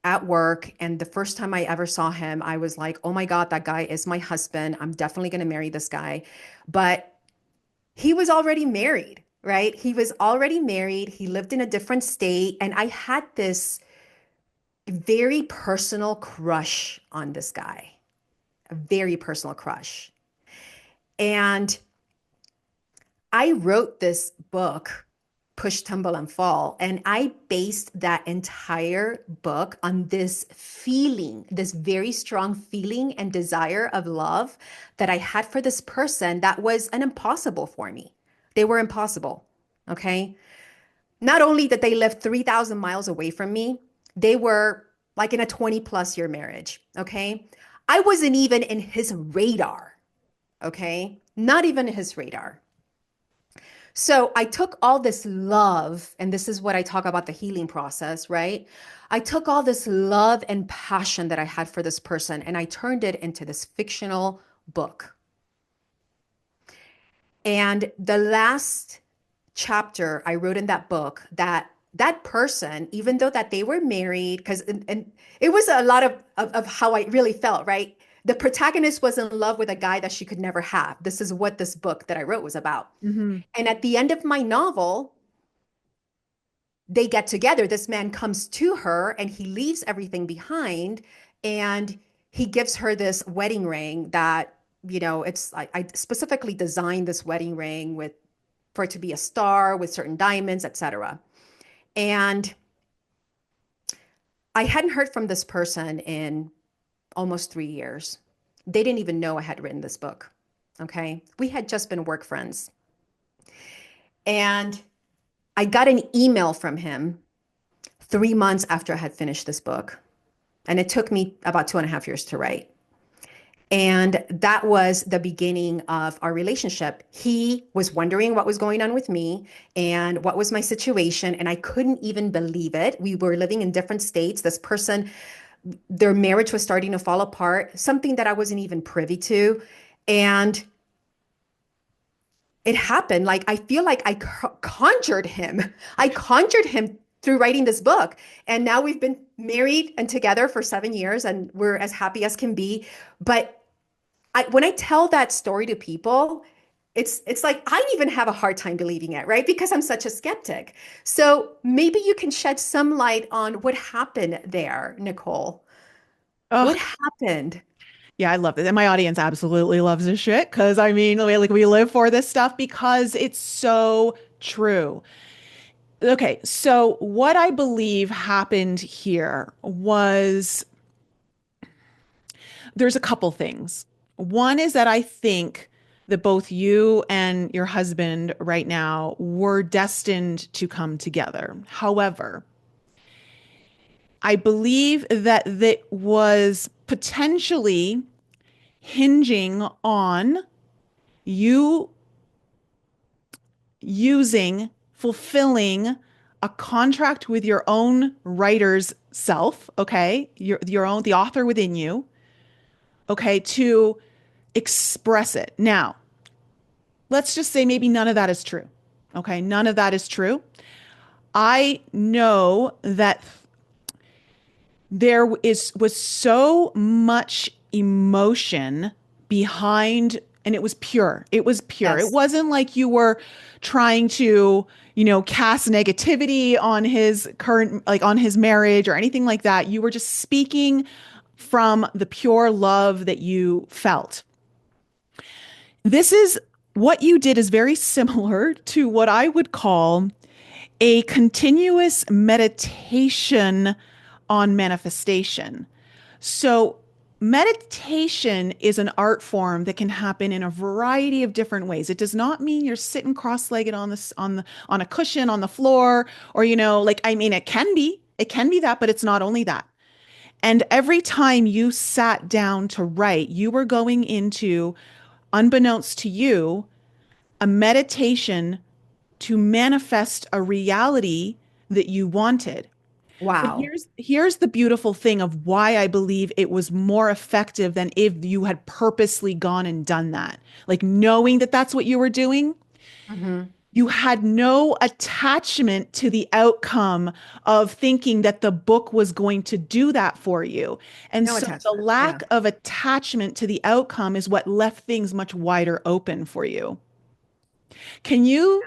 at work. And the first time I ever saw him, I was like, oh my God, that guy is my husband. I'm definitely going to marry this guy. But he was already married, right? He was already married. He lived in a different state. And I had this very personal crush on this guy, a very personal crush. And I wrote this book, Push, Tumble, and Fall, and I based that entire book on this feeling, this very strong feeling and desire of love that I had for this person that was an impossible for me. They were impossible. Okay. Not only did they live 3,000 miles away from me, they were like in a 20 plus year marriage. Okay. I wasn't even in his radar. Okay. Not even his radar. So I took all this love, and this is what I talk about the healing process, right? I took all this love and passion that I had for this person and I turned it into this fictional book. And the last chapter I wrote in that book, that person, even though that they were married, because and it was a lot of how I really felt, right? The protagonist was in love with a guy that she could never have. This is what this book that I wrote was about. Mm-hmm. And at the end of my novel, they get together. This man comes to her and he leaves everything behind and he gives her this wedding ring that, it's I specifically designed this wedding ring with for it to be a star with certain diamonds, etc. And I hadn't heard from this person in almost 3 years. They didn't even know I had written this book. Okay. We had just been work friends. And I got an email from him 3 months after I had finished this book. And it took me about 2.5 years to write. And that was the beginning of our relationship. He was wondering what was going on with me and what was my situation. And I couldn't even believe it. We were living in different states. This person, their marriage was starting to fall apart, something that I wasn't even privy to. And it happened. Like, I feel like I conjured him. I conjured him through writing this book. And now we've been married and together for 7 years and we're as happy as can be. But when I tell that story to people, it's like I even have a hard time believing it, right? Because I'm such a skeptic. So maybe you can shed some light on what happened there, Nicole. Oh, What happened? yeah, I love this. And my audience absolutely loves this shit because I mean, like we live for this stuff because it's so true. Okay, so what I believe happened here was there's a couple things. One is that I think that both you and your husband right now were destined to come together. However, I believe that that was potentially hinging on you fulfilling a contract with your own writer's self, okay? The author within you, okay, to express it. Now, let's just say maybe none of that is true. Okay, none of that is true. I know that was so much emotion behind, and it was pure. It was pure. It Yes. wasn't like you were trying to, cast negativity on his current, like on his marriage or anything like that. You were just speaking from the pure love that you felt. This is what you did is very similar to what I would call a continuous meditation on manifestation. So, meditation is an art form that can happen in a variety of different ways. It does not mean you're sitting cross-legged on a cushion on the floor or like I mean it can be that, but it's not only that. And every time you sat down to write, you were going into, unbeknownst to you, a meditation to manifest a reality that you wanted. But Wow. here's the beautiful thing of why I believe it was more effective than if you had purposely gone and done that. Like knowing that that's what you were doing, Hmm. you had no attachment to the outcome of thinking that the book was going to do that for you. And No so the attachment. Yeah. lack of attachment to the outcome is what left things much wider open for you. Can you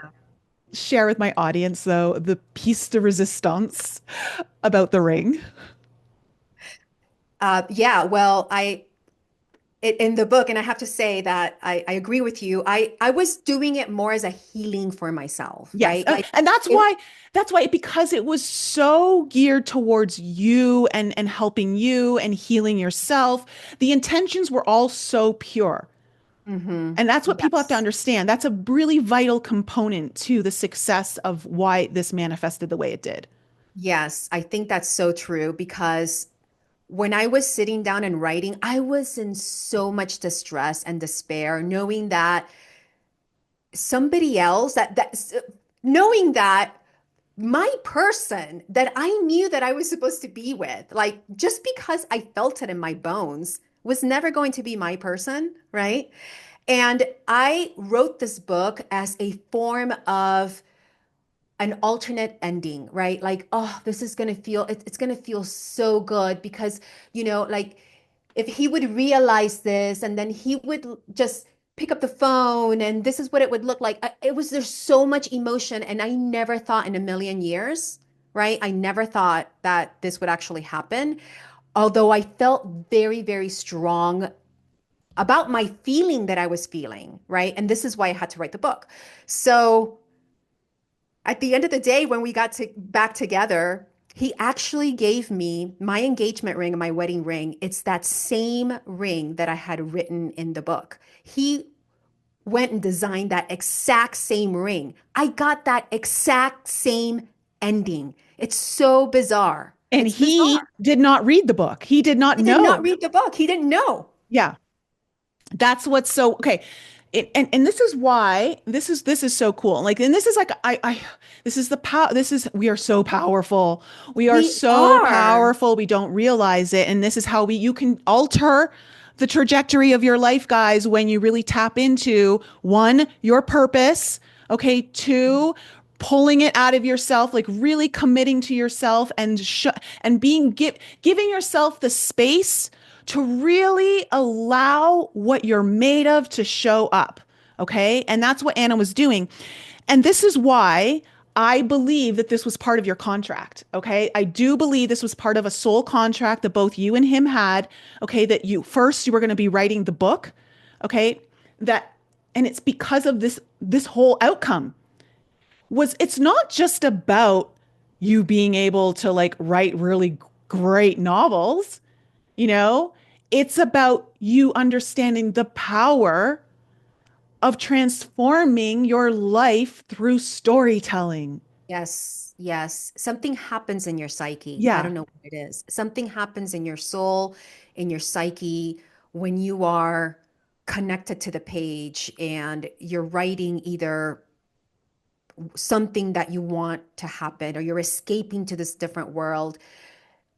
share with my audience, though, the piece de resistance about the ring? Yeah, well, in the book, and I have to say that I agree with you. I was doing it more as a healing for myself, Yes. right? Like And it, that's why because it was so geared towards you and helping you and healing yourself, the intentions were all so pure. hmm. And that's what people have to Yes. understand. That's a really vital component to the success of why this manifested the way it did. Yes, I think that's so true because when I was sitting down and writing, I was in so much distress and despair, knowing that somebody else knowing that my person that I knew that I was supposed to be with, like just because I felt it in my bones, was never going to be my person, right? And I wrote this book as a form of an alternate ending, right? Like, oh, this is gonna feel it's gonna feel so good because, like if he would realize this and then he would just pick up the phone and this is what it would look like. It was there's so much emotion and I never thought in a million years, right? I never thought that this would actually happen. Although I felt very, very strong about my feeling that I was feeling, right? And this is why I had to write the book. So at the end of the day, when we got to back together, he actually gave me my engagement ring and my wedding ring. It's that same ring that I had written in the book. He went and designed that exact same ring. I got that exact same ending. It's so bizarre. And It's he bizarre. did not read the book. He did not He did not know. read the book. He didn't know. Yeah. That's what's so okay. And this is why this is so cool. Like, and this is like I this is the power. This is we are so powerful. We are We so are. powerful. We don't realize it. And this is how we you can alter the trajectory of your life, guys, when you really tap into one, your purpose. Okay, two, pulling it out of yourself, like really committing to yourself and giving yourself the space to really allow what you're made of to show up. Okay. And that's what Anna was doing. And this is why I believe that this was part of your contract. Okay. I do believe this was part of a soul contract that both you and him had. Okay. That you were going to be writing the book. Okay. That, and it's because of this whole outcome it's not just about you being able to like write really great novels, you know, it's about you understanding the power of transforming your life through storytelling. Yes, yes. Something happens in your psyche. I Yeah. don't know what it is. Something happens in your soul, in your psyche, when you are connected to the page and you're writing either something that you want to happen or you're escaping to this different world.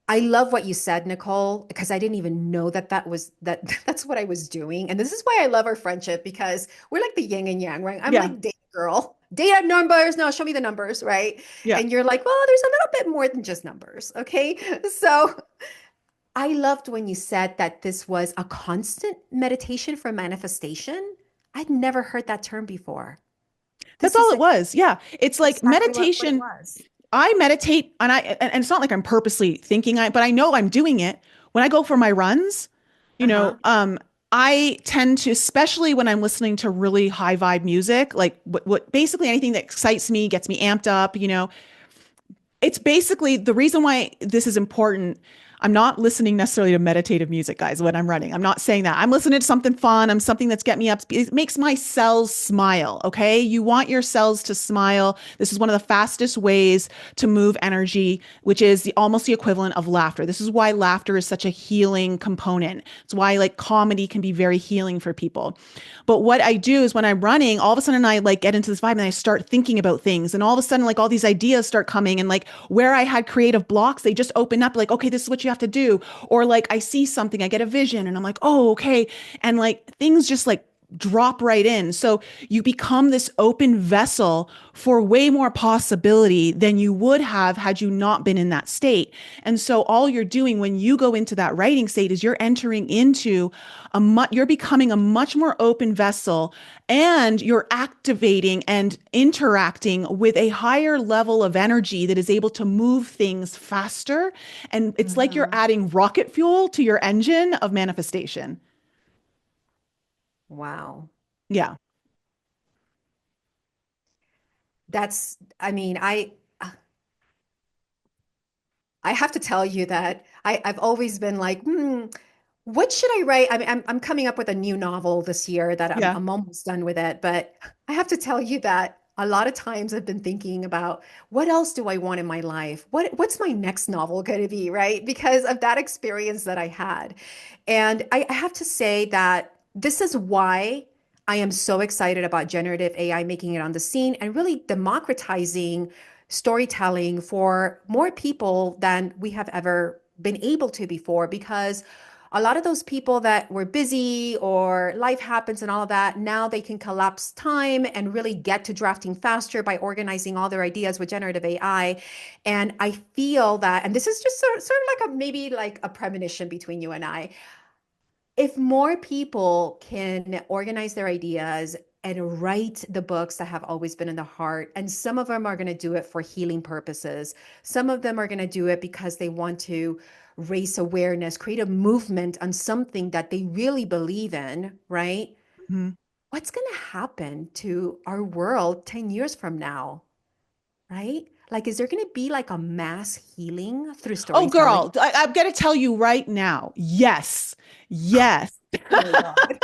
I love what you said, Nicole, because I didn't even know that that's what I was doing. And this is why I love our friendship because we're like the yin and yang, right? I'm Yeah. like data girl. Data numbers, no, show me the numbers, right? Yeah. And you're like, well, there's a little bit more than just numbers, okay? So I loved when you said that this was a constant meditation for manifestation. I'd never heard that term before. That's This all is it was. Yeah. It's like exactly what it meditation. was. I meditate and it's not like I'm purposely thinking but I know I'm doing it when I go for my runs, you know, Uh-huh. I tend to, especially when I'm listening to really high vibe music, like what basically anything that excites me, gets me amped up, you know, it's basically the reason why this is important. I'm not listening necessarily to meditative music, guys, when I'm running. I'm not saying that. I'm listening to something fun. I'm something that's getting me up. It makes my cells smile. Okay. You want your cells to smile. This is one of the fastest ways to move energy, which is almost the equivalent of laughter. This is why laughter is such a healing component. It's why like comedy can be very healing for people. But what I do is when I'm running, all of a sudden I like get into this vibe and I start thinking about things. And all of a sudden, like all these ideas start coming and like where I had creative blocks, they just open up like, okay, this is what you have to do. Or like I see something, I get a vision and I'm like, oh, okay. And like things just like drop right in. So you become this open vessel for way more possibility than you would have had you not been in that state. And so all you're doing when you go into that writing state is you're entering into you're becoming a much more open vessel, and you're activating and interacting with a higher level of energy that is able to move things faster. And it's like you're Mhm. adding rocket fuel to your engine of manifestation. Wow. Yeah. I mean, I have to tell you that I've always been like, what should I write? I mean, I'm coming up with a new novel this year that Yeah. I'm almost done with it. But I have to tell you that a lot of times I've been thinking about what else do I want in my life? What's my next novel going to be, right? Because of that experience that I had. And I have to say that this is why I am so excited about generative AI making it on the scene and really democratizing storytelling for more people than we have ever been able to before, because a lot of those people that were busy or life happens and all of that, now they can collapse time and really get to drafting faster by organizing all their ideas with generative AI. And I feel that, and this is just sort of like a maybe like a premonition between you and I, if more people can organize their ideas and write the books that have always been in the heart, and some of them are going to do it for healing purposes, some of them are going to do it because they want to raise awareness, create a movement on something that they really believe in, right? Mhm. What's going to happen to our world 10 years from now, right? Like, is there going to be like a mass healing through Oh, storytelling? girl, I'm going to tell you right now. Yes. Yes. Oh my God.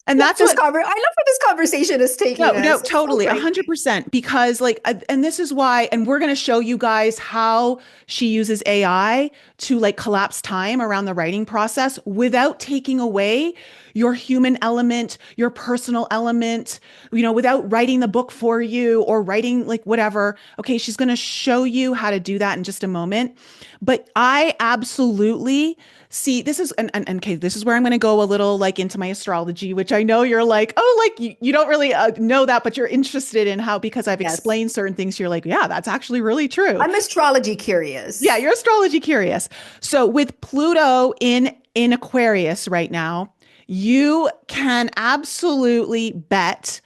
And that's what I love where this conversation is taking No, no, us. It's so totally, great. 100%. Because, like, and this is why, and we're going to show you guys how she uses AI to like collapse time around the writing process without taking away your human element, your personal element, without writing the book for you or writing like whatever. Okay, she's going to show you how to do that in just a moment. But I absolutely see this is and okay, this is where I'm going to go a little like into my astrology, which I know you're like, oh, like you don't really know that, but you're interested in how, because I've Yes. explained certain things. You're like, yeah, that's actually really true. I'm astrology Yeah, curious. you're astrology curious. So with Pluto in Aquarius right now, you can absolutely bet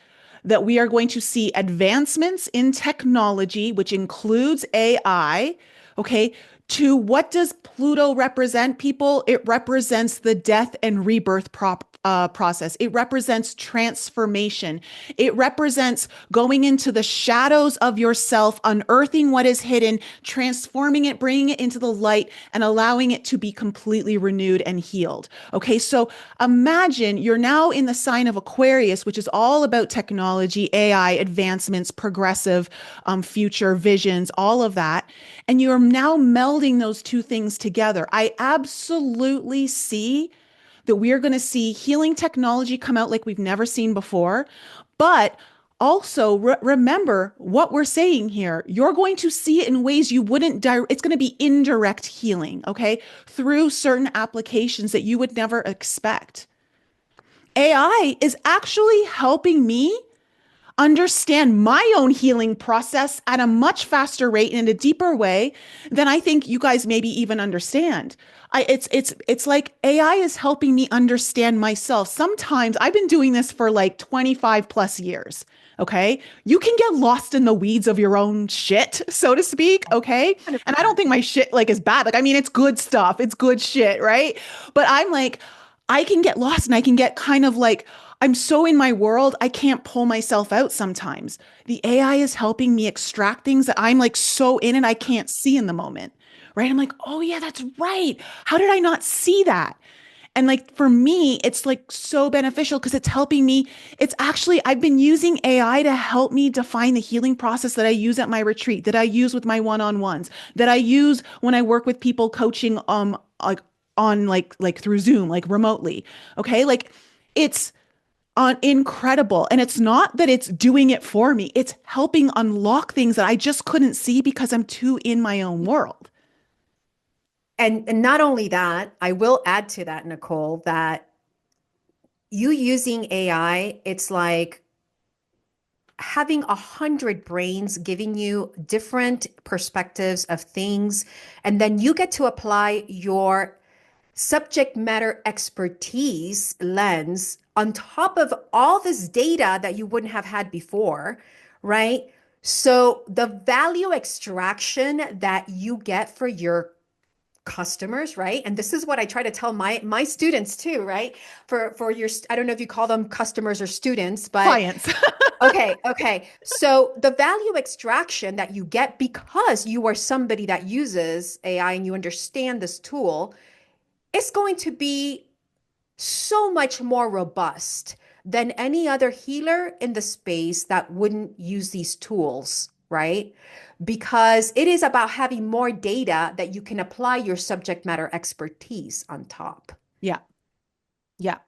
that we are going to see advancements in technology, which includes AI. Okay. To what does Pluto represent, people? It represents the death and rebirth process. It represents transformation. It represents going into the shadows of yourself, unearthing what is hidden, transforming it, bringing it into the light, and allowing it to be completely renewed and healed. Okay, so imagine you're now in the sign of Aquarius, which is all about technology, AI, advancements, progressive future visions, all of that. And you're now melding those two things together. I absolutely see that we are going to see healing technology come out like we've never seen before. But also remember what we're saying here. You're going to see it in ways you wouldn't, it's going to be indirect healing, okay, through certain applications that you would never expect. AI is actually helping me understand my own healing process at a much faster rate and in a deeper way than I think you guys maybe even understand. It's like AI is helping me understand myself. Sometimes I've been doing this for like 25 plus years. Okay. You can get lost in the weeds of your own shit, so to speak. Okay. And I don't 100%. think my shit like is bad. Like, I mean, it's good stuff. It's good shit. Right. But I'm like, I can get lost and I can get kind of like I'm so in my world, I can't pull myself out sometimes. The AI is helping me extract things that I'm like so in and I can't see in the moment. Right? I'm like, oh yeah, that's right. How did I not see that? And like for me, it's like so beneficial because it's helping me. It's actually, I've been using AI to help me define the healing process that I use at my retreat, that I use with my one-on-ones, that I use when I work with people coaching like on like through Zoom, like remotely. Okay. Like it's on incredible. And it's not that it's doing it for me. It's helping unlock things that I just couldn't see because I'm too in my own world. And not only that, I will add to that, Nicole, that you using AI, it's like having 100 brains giving you different perspectives of things, and then you get to apply your subject matter expertise lens on top of all this data that you wouldn't have had before, right? So the value extraction that you get for your customers, right? And this is what I try to tell my students too, right? For your, I don't know if you call them customers or students, but Clients. okay. So the value extraction that you get because you are somebody that uses AI and you understand this tool is going to be so much more robust than any other healer in the space that wouldn't use these tools, right? Because it is about having more data that you can apply your subject matter expertise on top, Yeah. Yeah.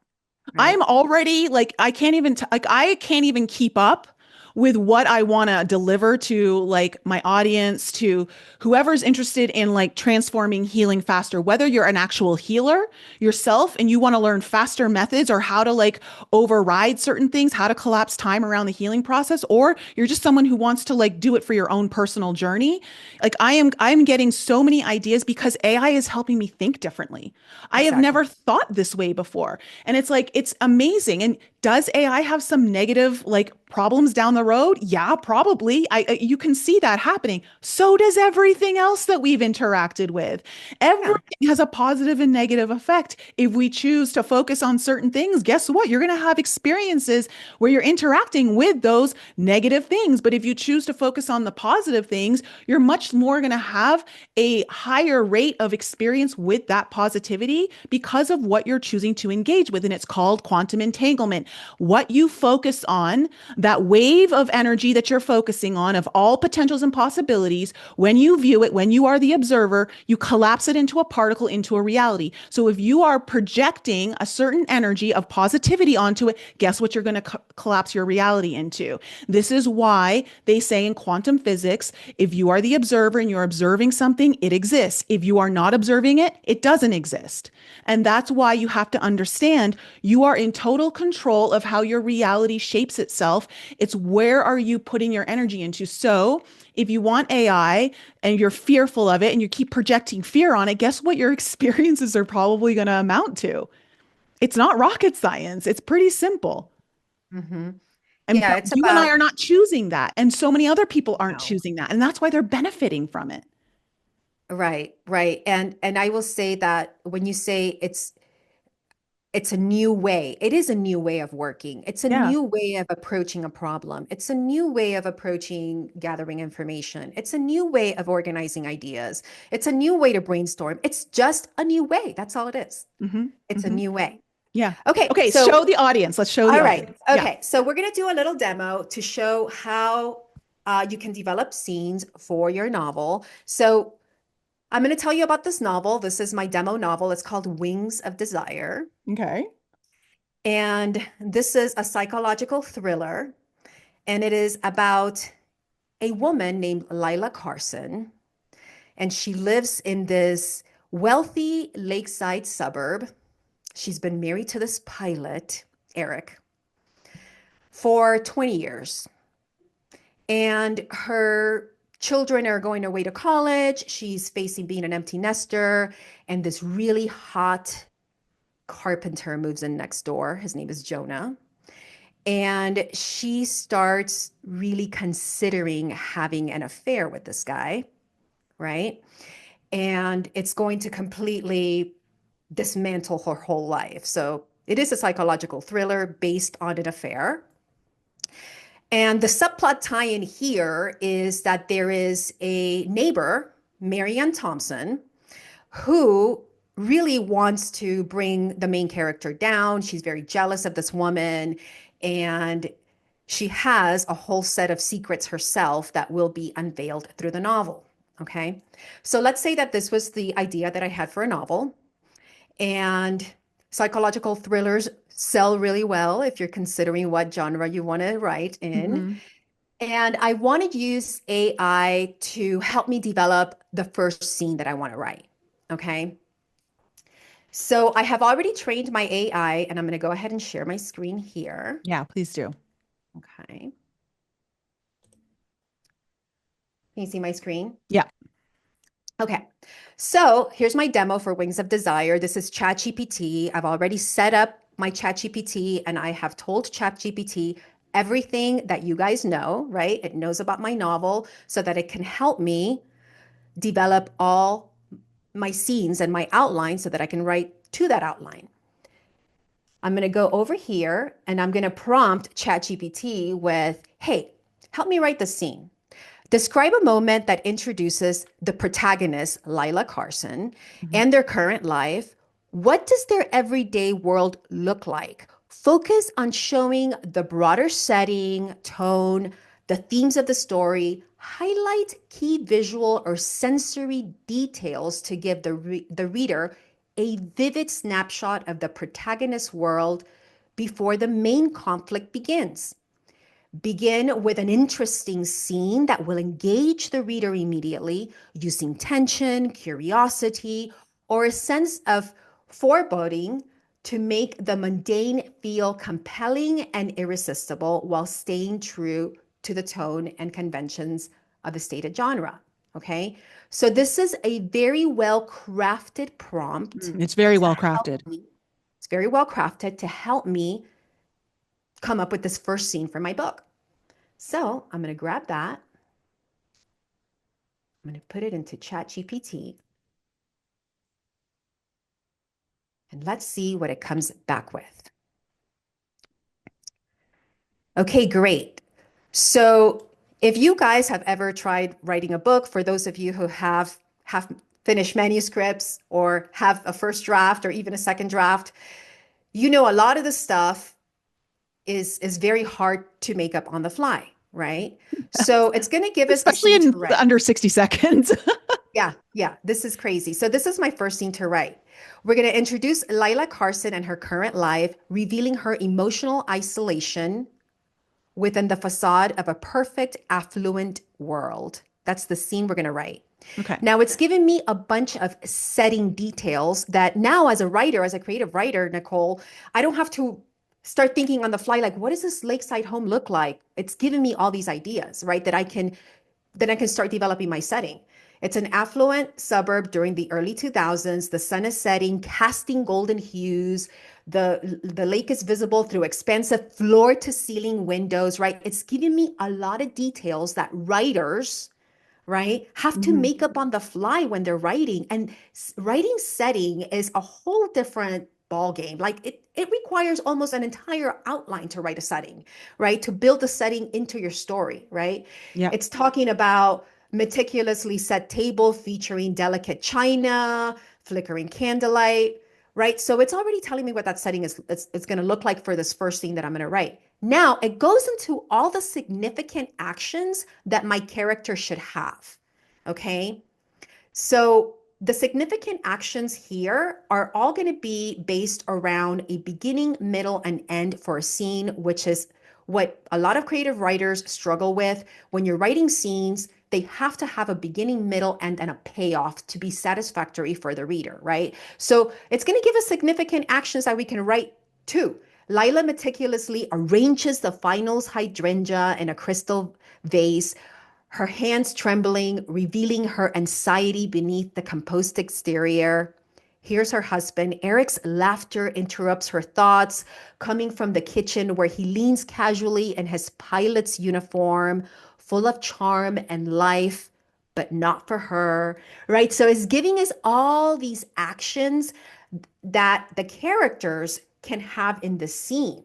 right? I'm already like I can't even keep up with what I want to deliver to like my audience, to whoever's interested in like transforming healing faster, whether you're an actual healer yourself and you want to learn faster methods or how to like override certain things, how to collapse time around the healing process, or you're just someone who wants to like do it for your own personal journey. Like I'm getting so many ideas because AI is helping me think differently. I have Exactly. never thought this way before. And it's like, it's amazing. And does AI have some negative like problems down the road? Yeah, probably. You can see that happening. So does everything else that we've interacted with. Everything Yeah. has a positive and negative effect. If we choose to focus on certain things, guess what? You're going to have experiences where you're interacting with those negative things. But if you choose to focus on the positive things, you're much more going to have a higher rate of experience with that positivity because of what you're choosing to engage with. And it's called quantum entanglement. What you focus on, that wave of energy that you're focusing on of all potentials and possibilities, when you view it, when you are the observer, you collapse it into a particle, into a reality. So if you are projecting a certain energy of positivity onto it, guess what you're going to collapse your reality into? This is why they say in quantum physics, if you are the observer and you're observing something, it exists. If you are not observing it, it doesn't exist. And that's why you have to understand you are in total control of how your reality shapes itself. It's where are you putting your energy into? So if you want AI and you're fearful of it and you keep projecting fear on it, guess what your experiences are probably going to amount to? It's not rocket science. It's pretty simple. Hmm. And Yeah, it's you and I about are not choosing that. And so many other people aren't no. choosing that. And that's why they're benefiting from it. Right, right. And I will say that when you say it's a new way. It is a new way of working. It's a Yeah. new way of approaching a problem. It's a new way of approaching gathering information. It's a new way of organizing ideas. It's a new way to brainstorm. It's just a new way. That's all it is. Hmm. It's a Hmm. new way. Yeah. Okay, Okay. Show so the audience. Let's show the all right. audience. Yeah. Okay, so we're going to do a little demo to show how you can develop scenes for your novel. So I'm going to tell you about this novel. This is my demo novel. It's called Wings of Desire. Okay. And this is a psychological thriller, and it is about a woman named Lila Carson, and she lives in this wealthy lakeside suburb. She's been married to this pilot, Eric, for 20 years, and her children are going away to college. She's facing being an empty nester, and this really hot carpenter moves in next door. His name is Jonah. And she starts really considering having an affair with this guy, right? And it's going to completely dismantle her whole life. So It is a psychological thriller based on an affair. And the subplot tie-in here is that there is a neighbor, Marianne Thompson, who really wants to bring the main character down. She's very jealous of this woman, and she has a whole set of secrets herself that will be unveiled through the novel. Okay. So let's say that this was the idea that I had for a novel, and psychological thrillers sell really well if you're considering what genre you want to write in. Hmm. And I want to use AI to help me develop the first scene that I want to write. Okay. So I have already trained my AI, and I'm going to go ahead and share my screen here. Yeah, please do. Okay. Can you see my screen? Yeah. Okay. So here's my demo for Wings of Desire. This is ChatGPT. I've already set up my ChatGPT, and I have told ChatGPT everything that you guys know, right? It knows about my novel so that it can help me develop all my scenes and my outline so that I can write to that outline. I'm going to go over here and I'm going to prompt ChatGPT with, hey, help me write the scene. Describe a moment that introduces the protagonist, Lila Carson, Mhm. and their current life. What does their everyday world look like? Focus on showing the broader setting, tone, the themes of the story. Highlight key visual or sensory details to give the reader a vivid snapshot of the protagonist's world before the main conflict begins. Begin with an interesting scene that will engage the reader immediately using tension, curiosity, or a sense of foreboding to make the mundane feel compelling and irresistible while staying true to the tone and conventions of the stated genre. Okay, so this is a very well crafted prompt It's very to well help crafted. me. It's very well crafted to help me come up with this first scene for my book. So I'm going to grab that. I'm going to put it into ChatGPT and let's see what it comes back with. Okay, great. So if you guys have ever tried writing a book, for those of you who have finished manuscripts or have a first draft or even a second draft, you know a lot of the stuff is very hard to make up on the fly, right? So it's going to give us a Especially scene to in write. under 60 seconds. Yeah, yeah, this is crazy. So this is my first scene to write. We're going to introduce Lila Carson and her current life, revealing her emotional isolation within the facade of a perfect, affluent world. That's the scene we're going to write. Okay. Now, it's given me a bunch of setting details that now, as a writer, as a creative writer, Nicole, I don't have to start thinking on the fly, like, what does this lakeside home look like? It's given me all these ideas, right? That I can then I can start developing my setting. It's an affluent suburb during the early 2000s. The sun is setting, casting golden hues. The lake is visible through expansive floor to ceiling windows, right? It's giving me a lot of details that writers, right, have to Mhm. make up on the fly when they're writing. And writing setting is a whole different ball game. Like it requires almost an entire outline to write a setting, right? To build a setting into your story, right? Yeah. It's talking about meticulously set table featuring delicate china, flickering candlelight, right? So it's already telling me what that setting is it's going to look like for this first scene that I'm going to write. Now it goes into all the significant actions that my character should have. Okay. So the significant actions here are all going to be based around a beginning, middle, and end for a scene, which is what a lot of creative writers struggle with. When you're writing scenes, they have to have a beginning, middle, end, and a payoff to be satisfactory for the reader, right? So it's going to give us significant actions that we can write too. Lila meticulously arranges the finals hydrangea in a crystal vase, her hands trembling, revealing her anxiety beneath the composed exterior. Here's her husband. Eric's laughter interrupts her thoughts, coming from the kitchen where he leans casually in his pilot's uniform, full of charm and life, but not for her, right? So it's giving us all these actions that the characters can have in the scene.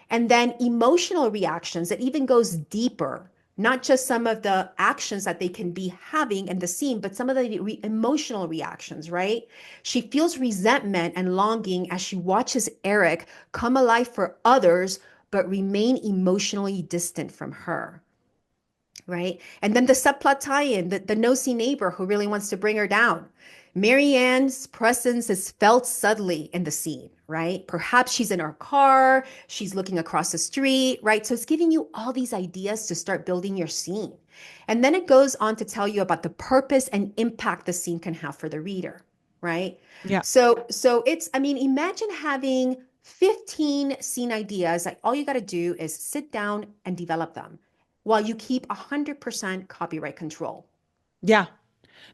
And then emotional reactions that even goes deeper, not just some of the actions that they can be having in the scene, but some of the emotional reactions, right? She feels resentment and longing as she watches Eric come alive for others, but remain emotionally distant from her. Right. And then the subplot tie-in, the nosy neighbor who really wants to bring her down. Marianne's presence is felt subtly in the scene, right? Perhaps she's in her car, she's looking across the street, right? So it's giving you all these ideas to start building your scene. And then it goes on to tell you about the purpose and impact the scene can have for the reader, right? Yeah. So it's, I mean, imagine having 15 scene ideas. Like all you got to do is sit down and develop them while you keep 100% copyright control. Yeah.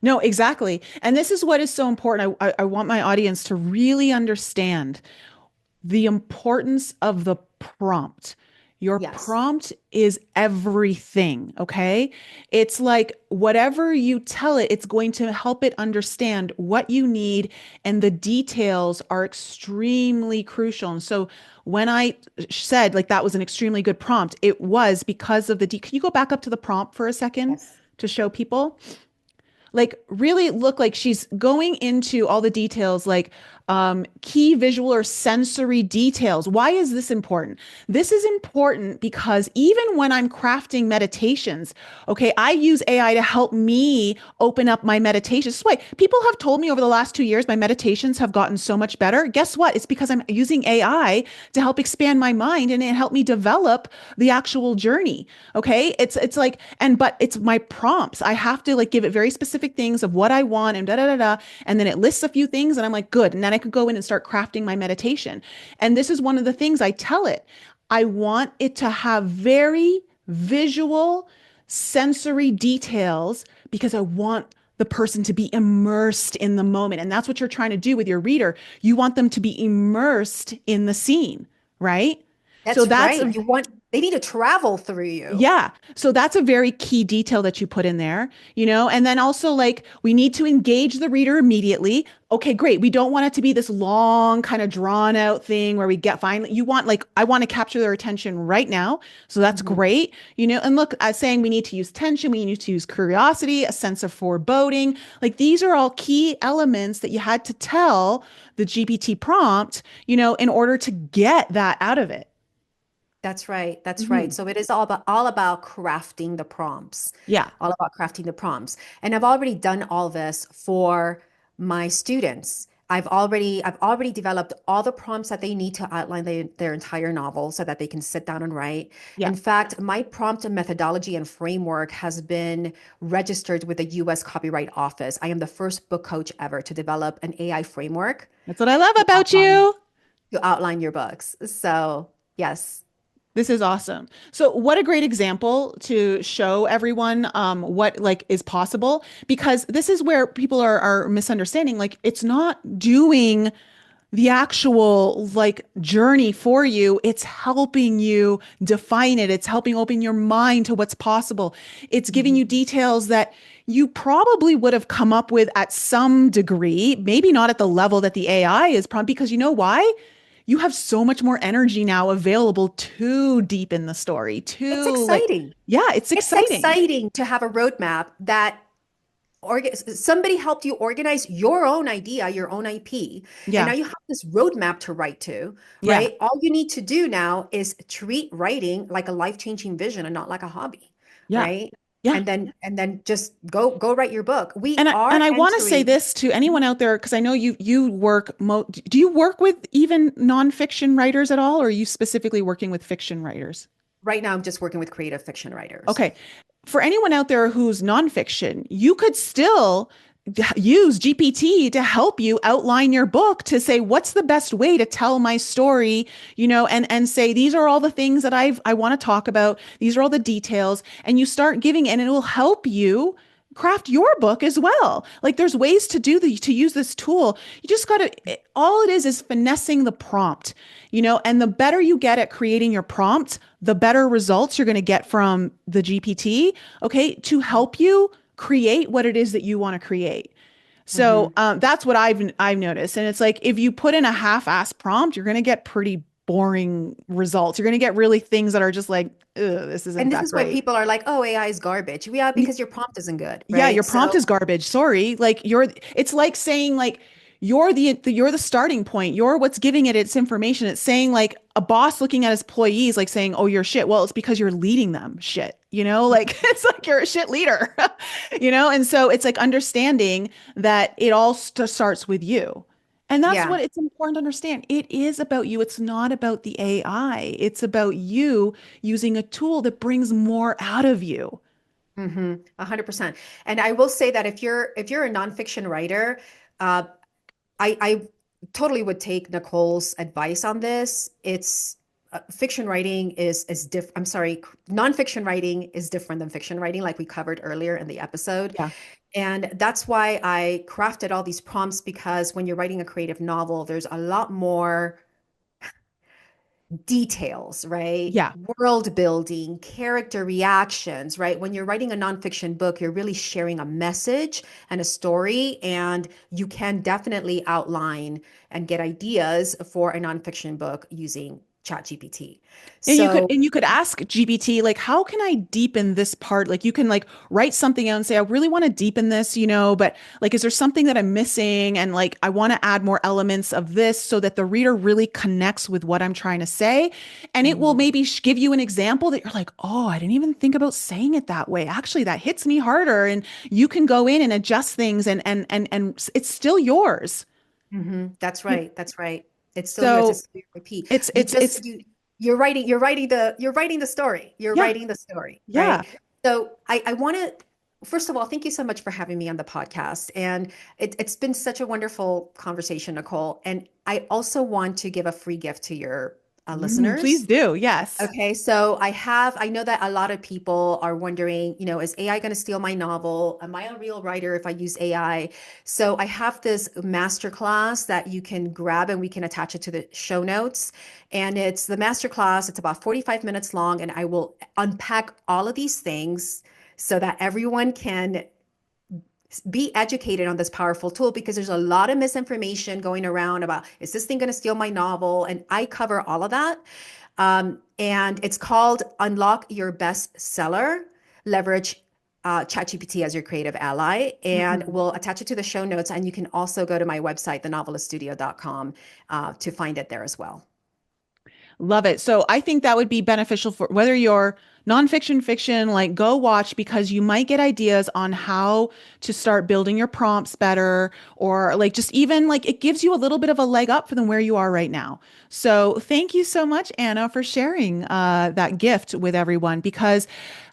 No, exactly. And this is what is so important. I want my audience to really understand the importance of the prompt. Your Yes, prompt is everything, okay? It's like whatever you tell it, it's going to help it understand what you need, and the details are extremely crucial. And so when I said like that was an extremely good prompt, it was because of can you go back up to the prompt for a second yes. to show people? Like really look like she's going into all the details, like key visual or sensory details. Why is this important? This is important because even when I'm crafting meditations, okay, I use AI to help me open up my meditations. This is why people have told me over the last 2 years my meditations have gotten so much better. Guess what? It's because I'm using AI to help expand my mind and it help me develop the actual journey. Okay. It's like, and but it's my prompts. I have to like give it very specific things of what I want and da da da da. And then it lists a few things and I'm like, good. And then I could go in and start crafting my meditation. And this is one of the things I tell it. I want it to have very visual, sensory details because I want the person to be immersed in the moment. And that's what you're trying to do with your reader. You want them to be immersed in the scene, right? So That's that's right. They need to travel through you. yeah. So that's a very key detail that you put in there, you know? And then also like we need to engage the reader immediately. Okay, great. We don't want it to be this long kind of drawn out thing where we get finally you want like I want to capture their attention right now. So that's Mhm. great. You know, and look, I was saying we need to use tension, we need to use curiosity, a sense of foreboding. Like these are all key elements that you had to tell the GPT prompt, you know, in order to get that out of it. That's right. That's right. Mhm. So it is all about crafting the prompts, Yeah. all about crafting the prompts. And I've already done all this for my students. I've already developed all the prompts that they need to outline their entire novel so that they can sit down and write. Yeah. In fact, my prompt methodology and framework has been registered with the US Copyright Office. I am the first book coach ever to develop an AI framework That's what I love to about outline you. to outline your books. So, yes. This is awesome. So what a great example to show everyone what like is possible because this is where people are misunderstanding. Like it's not doing the actual like journey for you. It's helping you define it. It's helping open your mind to what's possible. It's giving you Mhm. details that you probably would have come up with at some degree, maybe not at the level that the AI is prompt because you know why? You have so much more energy now available to deepen the story, It's to like, exciting. yeah, it's It's exciting. exciting to have a roadmap that somebody helped you organize your own idea, your own IP, and now Yeah, you have this roadmap to write to, yeah, right? All you need to do now is treat writing like a life-changing vision and not like a hobby, yeah, right? yeah. And then just go write your book. We And are I want to say entering. this to anyone out there because I know you work do you work with even nonfiction writers at all, or are you specifically working with fiction writers? Right now, I'm just working with creative fiction writers. Okay. For anyone out there who's nonfiction, you could still use GPT to help you outline your book to say what's the best way to tell my story, you know, and say these are all the things that I want to talk about. These are all the details, and you start giving, and it will help you craft your book as well. Like there's ways to to use this tool. You just got to all it is finessing the prompt, you know, and the better you get at creating your prompt, the better results you're going to get from the GPT, okay, to help you create what it is that you want to create. So that's what I've noticed. And it's like if you put in a half-ass prompt, you're going to get pretty boring results. You're going to get really things that are just like, ugh, this isn't And this that is why great. people are like, oh, AI is garbage. Yeah, because your prompt isn't good, Yeah, your right? prompt So, is garbage. Sorry. Like it's like saying like you're the starting point. You're what's giving it its information. It's saying like a boss looking at his employees like saying, "Oh, you're shit." Well, it's because you're leading them shit. Like it's like you're a shit leader. And so it's like understanding that it all starts with you. And that's yeah. what it's important to understand. It is about you. It's not about the AI. It's about you using a tool that brings more out of you. 100%. And I will say that if you're a nonfiction writer, uh, I totally would take Nicole's advice on this. It's fiction writing is diff. I'm sorry, nonfiction writing is different than fiction writing, like we covered earlier in the episode. Yeah. And that's why I crafted all these prompts because when you're writing a creative novel, there's a lot more details, right? Yeah. World building, character reactions, right? When you're writing a nonfiction book, you're really sharing a message and a story, and you can definitely outline and get ideas for a nonfiction book using ChatGPT. And you could So, and you could ask GPT like how can I deepen this part? Like you can like write something out and say I really want to deepen this, but like is there something that I'm missing and like I want to add more elements of this so that the reader really connects with what I'm trying to say and it will mhm, maybe give you an example that you're like, "Oh, I didn't even think about saying it that way. Actually, that hits me harder." And you can go in and adjust things and it's still yours. that's You- right. That's right. It's still yours. So It's still your repeat. it's You it's just it's you're writing the story. You're yeah, writing the story, yeah. right? So I want to first of all, thank you so much for having me on the podcast. And it's been such a wonderful conversation, Nicole. And I also want to give a free gift to your Please listeners. do. Yes. Okay, so I know that a lot of people are wondering, is AI going to steal my novel? Am I a real writer if I use AI? So I have this masterclass that you can grab and we can attach it to the show notes. And it's the masterclass, it's about 45 minutes long, and I will unpack all of these things so that everyone can be educated on this powerful tool because there's a lot of misinformation going around about is this thing going to steal my novel? And I cover all of that. And it's called Unlock Your Best Seller, Leverage ChatGPT as your creative ally. And Mhm. we'll attach it to the show notes. And you can also go to my website, thenoveliststudio.com, to find it there as well. Love it. So I think that would be beneficial for whether you're nonfiction, fiction, like go watch because you might get ideas on how to start building your prompts better, or like just even like it gives you a little bit of a leg up from where you are right now. So thank you so much, Anna, for sharing that gift with everyone because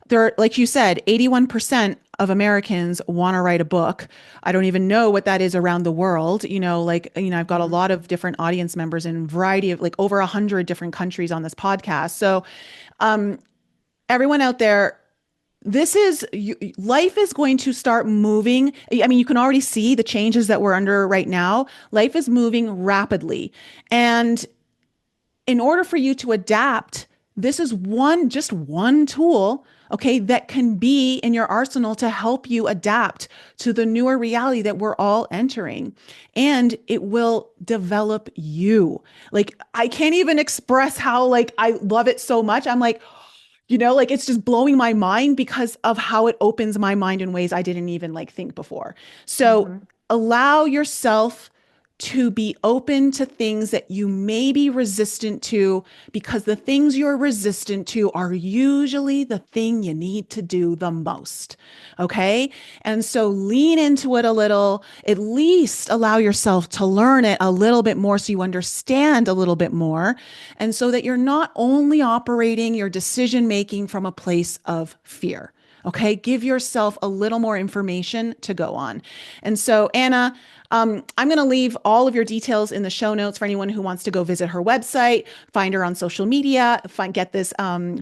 there, like you said, 81% of Americans want to write a book. I don't even know what that is around the world. I've got a lot of different audience members in a variety of like over 100 different countries on this podcast. So, everyone out there, life is going to start moving. I mean, you can already see the changes that we're under right now. Life is moving rapidly. And in order for you to adapt, this is just one tool, okay, that can be in your arsenal to help you adapt to the newer reality that we're all entering. And it will develop you. Like, I can't even express how, like, I love it so much. I'm like, like it's just blowing my mind because of how it opens my mind in ways I didn't even like think before. So Mhm. allow yourself to be open to things that you may be resistant to because the things you're resistant to are usually the thing you need to do the most. Okay. And so lean into it a little, at least allow yourself to learn it a little bit more so you understand a little bit more. And so that you're not only operating your decision making from a place of fear. Okay. Give yourself a little more information to go on. And so, Anna, I'm going to leave all of your details in the show notes for anyone who wants to go visit her website, find her on social media, get this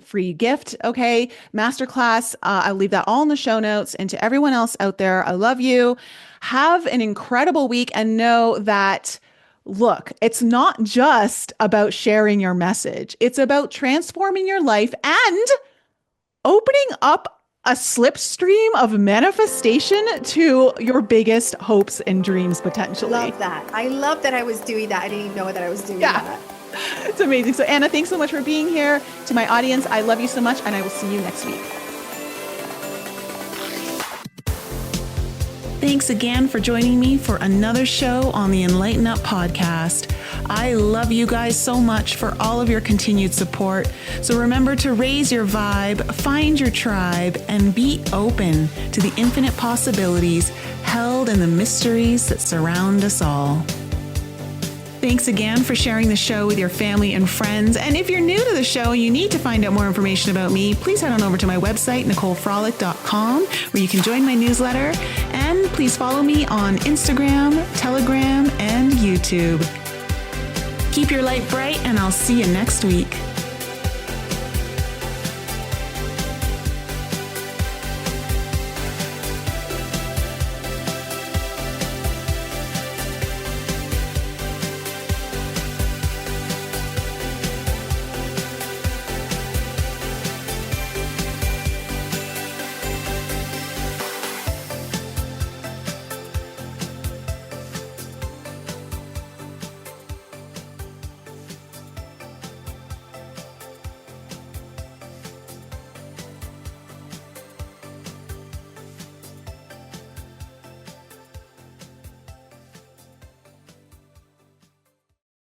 free gift. Okay. Masterclass. I'll leave that all in the show notes. And to everyone else out there, I love you. Have an incredible week and know that. Look, it's not just about sharing your message. It's about transforming your life and opening up a slipstream of manifestation to your biggest hopes and dreams potentially. Love that. I love that I was doing that. I didn't even know that I was doing that. It's amazing. So Anna, thanks so much for being here. To my audience, I love you so much, and I will see you next week. Thanks again for joining me for another show on the Enlighten Up podcast. I love you guys so much for all of your continued support. So remember to raise your vibe, find your tribe, and be open to the infinite possibilities held in the mysteries that surround us all. Thanks again for sharing the show with your family and friends. And if you're new to the show and you need to find out more information about me, please head on over to my website, NicoleFrolick.com, where you can join my newsletter. And please follow me on Instagram, Telegram, and YouTube. Keep your light bright, and I'll see you next week.